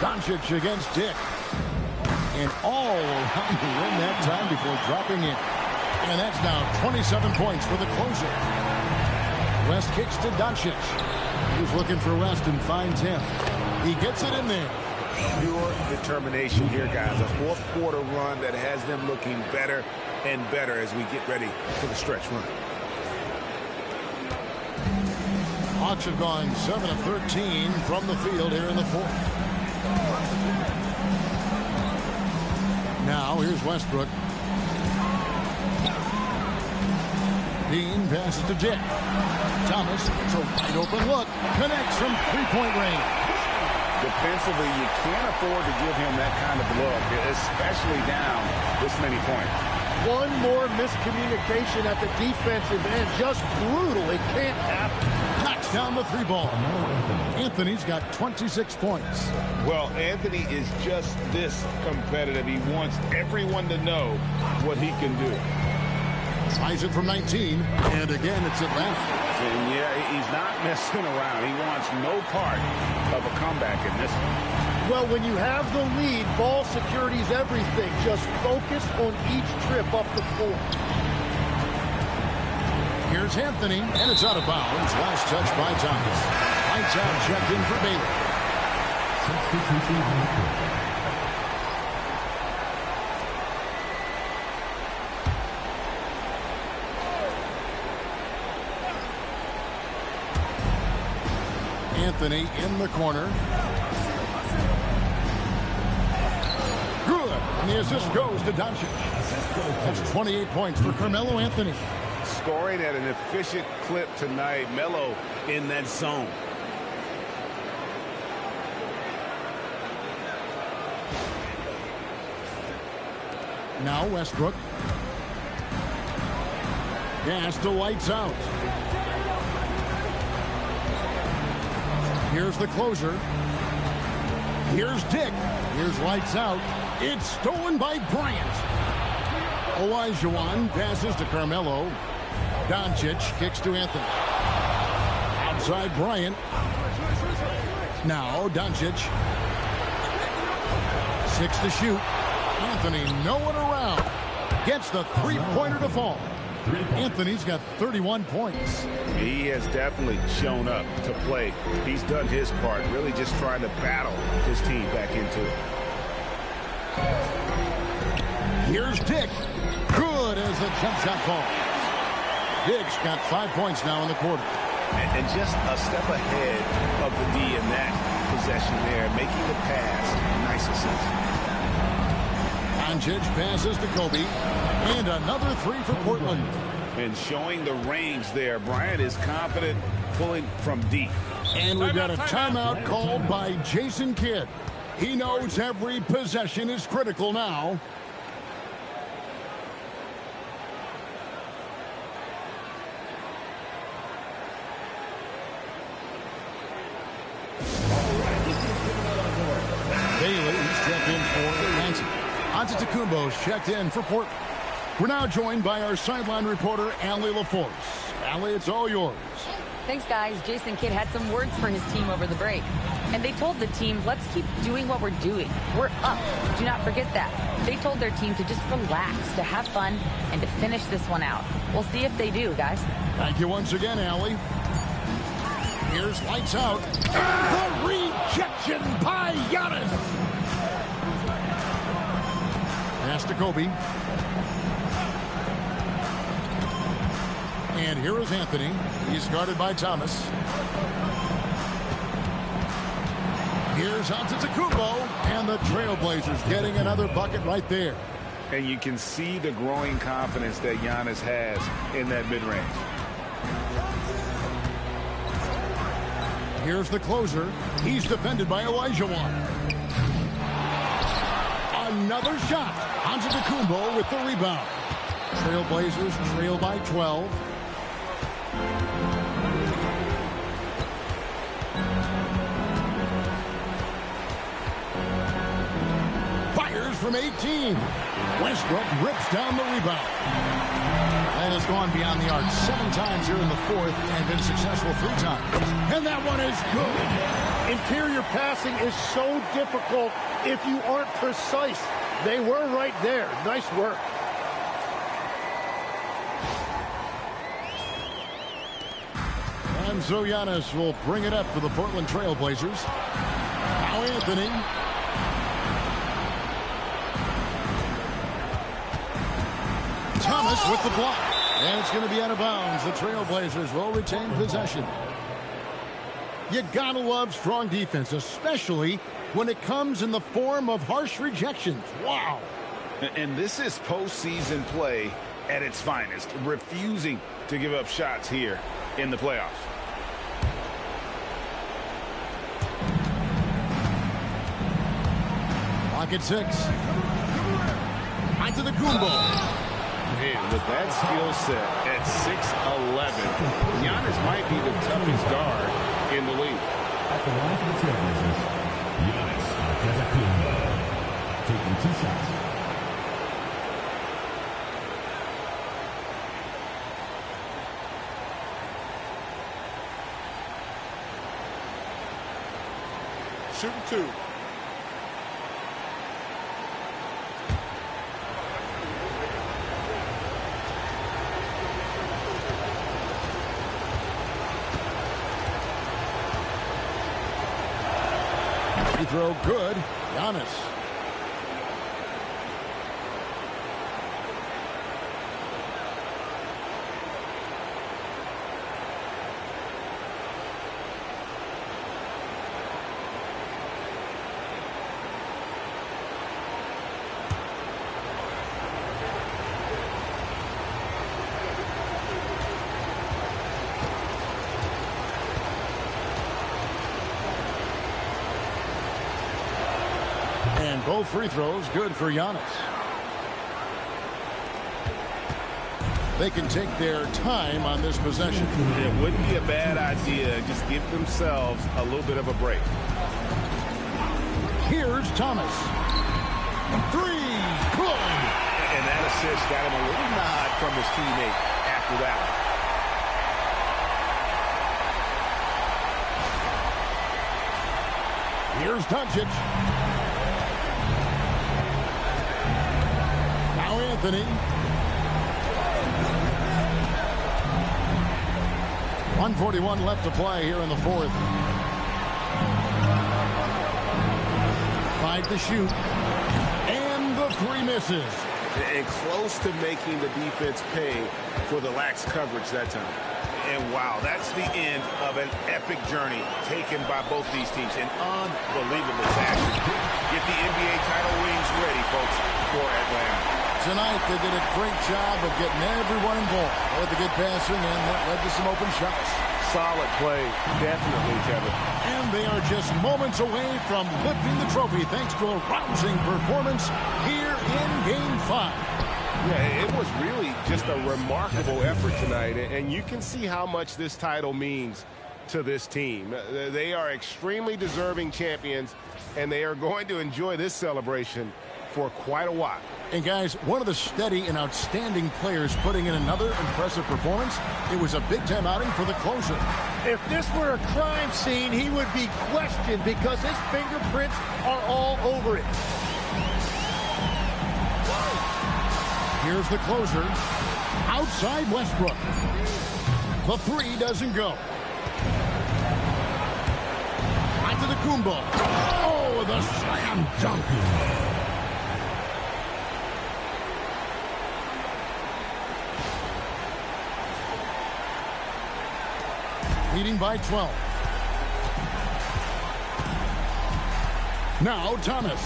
Doncic against Dick. And all around the rim that time before dropping in. And that's now 27 points for the closer. West kicks to Doncic. He's looking for West and finds him. He gets it in there. Pure determination here, guys. A 4th quarter run that has them looking better and better as we get ready for the stretch run. Hawks have gone 7 of 13 from the field here in the 4th. Now here's Westbrook. Dean passes to Dick. Thomas, it's a wide open look. Connects from 3-point range. Defensively, you can't afford to give him that kind of look, especially down this many points. One more miscommunication at the defensive end. Just brutal. It can't happen. Knocks down the 3-ball. Anthony's got 26 points. Well, Anthony is just this competitive. He wants everyone to know what he can do. Tries it from 19, and again it's Atlanta. And yeah, he's not messing around. He wants no part of a comeback in this one. Well, when you have the lead, ball security is everything. Just focus on each trip up the floor. Here's Anthony, and it's out of bounds. Last touch by Thomas. Lights out, checked in for Bailey. Anthony in the corner. Good. And the assist goes to Doncic. That's 28 points for Carmelo Anthony. Scoring at an efficient clip tonight. Melo in that zone. Now Westbrook. Pass to lights out. Here's the closer. Here's Dick. Here's lights out. It's stolen by Bryant. Olajuwon passes to Carmelo. Doncic kicks to Anthony. Outside Bryant. Now Doncic. 6 to shoot. Anthony no one around. Gets the 3-pointer to fall. Anthony's got 31 points. He has definitely shown up to play. He's done his part, really just trying to battle his team back into it. Here's Dick. Good as the jump shot falls. Dick's got 5 points now in the quarter. And just a step ahead of the D in that possession there, making the pass. Nice assist. Doncic passes to Kobe. And another 3 for Portland. And showing the range there. Bryant is confident pulling from deep. And we've got a timeout called by Jason Kidd. He knows every possession is critical now. Bailey's checked in for Atlanta. Antetokounmpo's checked in for Portland. We're now joined by our sideline reporter, Allie LaForce. Allie, it's all yours. Thanks, guys. Jason Kidd had some words for his team over the break. And they told the team, let's keep doing what we're doing. We're up. Do not forget that. They told their team to just relax, to have fun, and to finish this one out. We'll see if they do, guys. Thank you once again, Allie. Here's lights out. The rejection by Giannis. Pass to Kobe. And here is Anthony. He's guarded by Thomas. Here's Antetokounmpo, and the Trailblazers getting another bucket right there. And you can see the growing confidence that Giannis has in that mid-range. Here's the closer. He's defended by Olajuwon. Another shot. Antetokounmpo with the rebound. Trailblazers trail by 12. Fires from 18. Westbrook rips down the rebound. And has gone beyond the arc 7 times here in the fourth and been successful 3 times. And that one is good. Interior passing is so difficult if you aren't precise. They were right there. Nice work. And so Giannis will bring it up for the Portland Trailblazers. Now Anthony. Thomas with the block. And it's going to be out of bounds. The Trailblazers will retain possession. You gotta love strong defense, especially when it comes in the form of harsh rejections. Wow. And this is postseason play at its finest, refusing to give up shots here in the playoffs. Lock at 6. Antetokounmpo. Man, with that skill set at 6'11", Giannis might be the toughest guard in the league. At the line for the Trailblazers, Giannis Antetokounmpo taking 2 shots. Shooting 2. Free throw good. Giannis. And both free throws good for Giannis. They can take their time on this possession. It wouldn't be a bad idea. Just give themselves a little bit of a break. Here's Thomas. 3. Good. And that assist got him a little nod from his teammate after that one. Here's Doncic. Now Anthony. 1:41 left to play here in the fourth. 5 to shoot. And the 3 misses. And close to making the defense pay for the lax coverage that time. And wow, that's the end of an epic journey taken by both these teams. An unbelievable fashion. Get the NBA title rings ready, folks, for Atlanta. Tonight, they did a great job of getting everyone involved. They had the good passing, and that led to some open shots. Solid play, definitely, Kevin. And they are just moments away from lifting the trophy thanks to a rousing performance here in Game 5. Yeah, it was really just a remarkable effort tonight, and you can see how much this title means to this team. They are extremely deserving champions, and they are going to enjoy this celebration for quite a while. And guys, one of the steady and outstanding players putting in another impressive performance. It was a big-time outing for the closer. If this were a crime scene, he would be questioned because his fingerprints are all over it. Here's the closer. Outside Westbrook. The three doesn't go. Antetokounmpo. Oh, the slam dunk. Leading by 12. Now Thomas.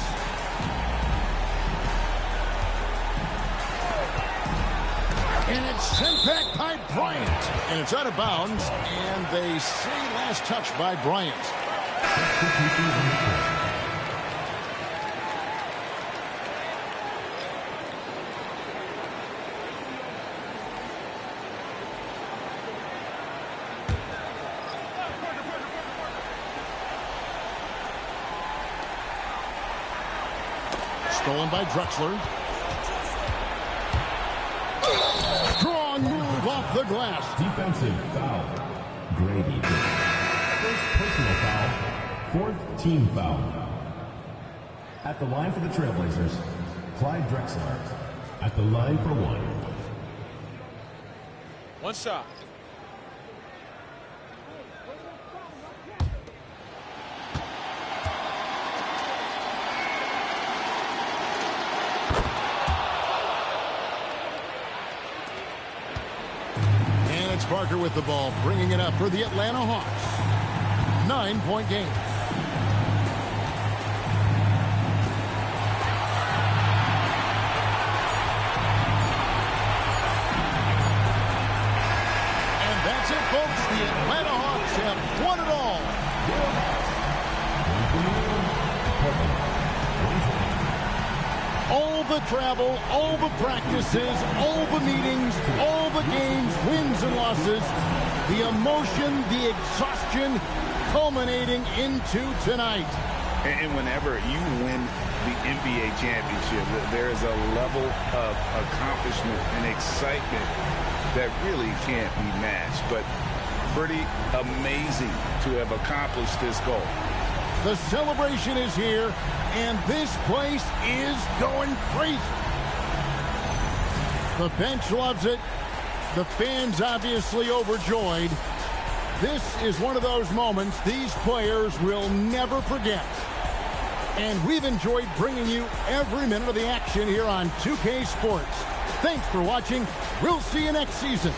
And it's sent back by Bryant. And it's out of bounds. And they say last touch by Bryant. Stolen by Drexler. Strong move off the glass. Defensive foul. Grady. First personal foul. Fourth team foul. At the line for the Trailblazers, Clyde Drexler. At the line for one. One shot. Parker with the ball, bringing it up for the Atlanta Hawks. 9-point game. And that's it, folks. The Atlanta Hawks have won it all. All the travel, all the practices, all the meetings, all the games, wins and losses, the emotion, the exhaustion culminating into tonight. And whenever you win the NBA championship, there is a level of accomplishment and excitement that really can't be matched. But pretty amazing to have accomplished this goal. The celebration is here, and this place is going crazy. The bench loves it. The fans obviously overjoyed. This is one of those moments these players will never forget. And we've enjoyed bringing you every minute of the action here on 2K Sports. Thanks for watching. We'll see you next season.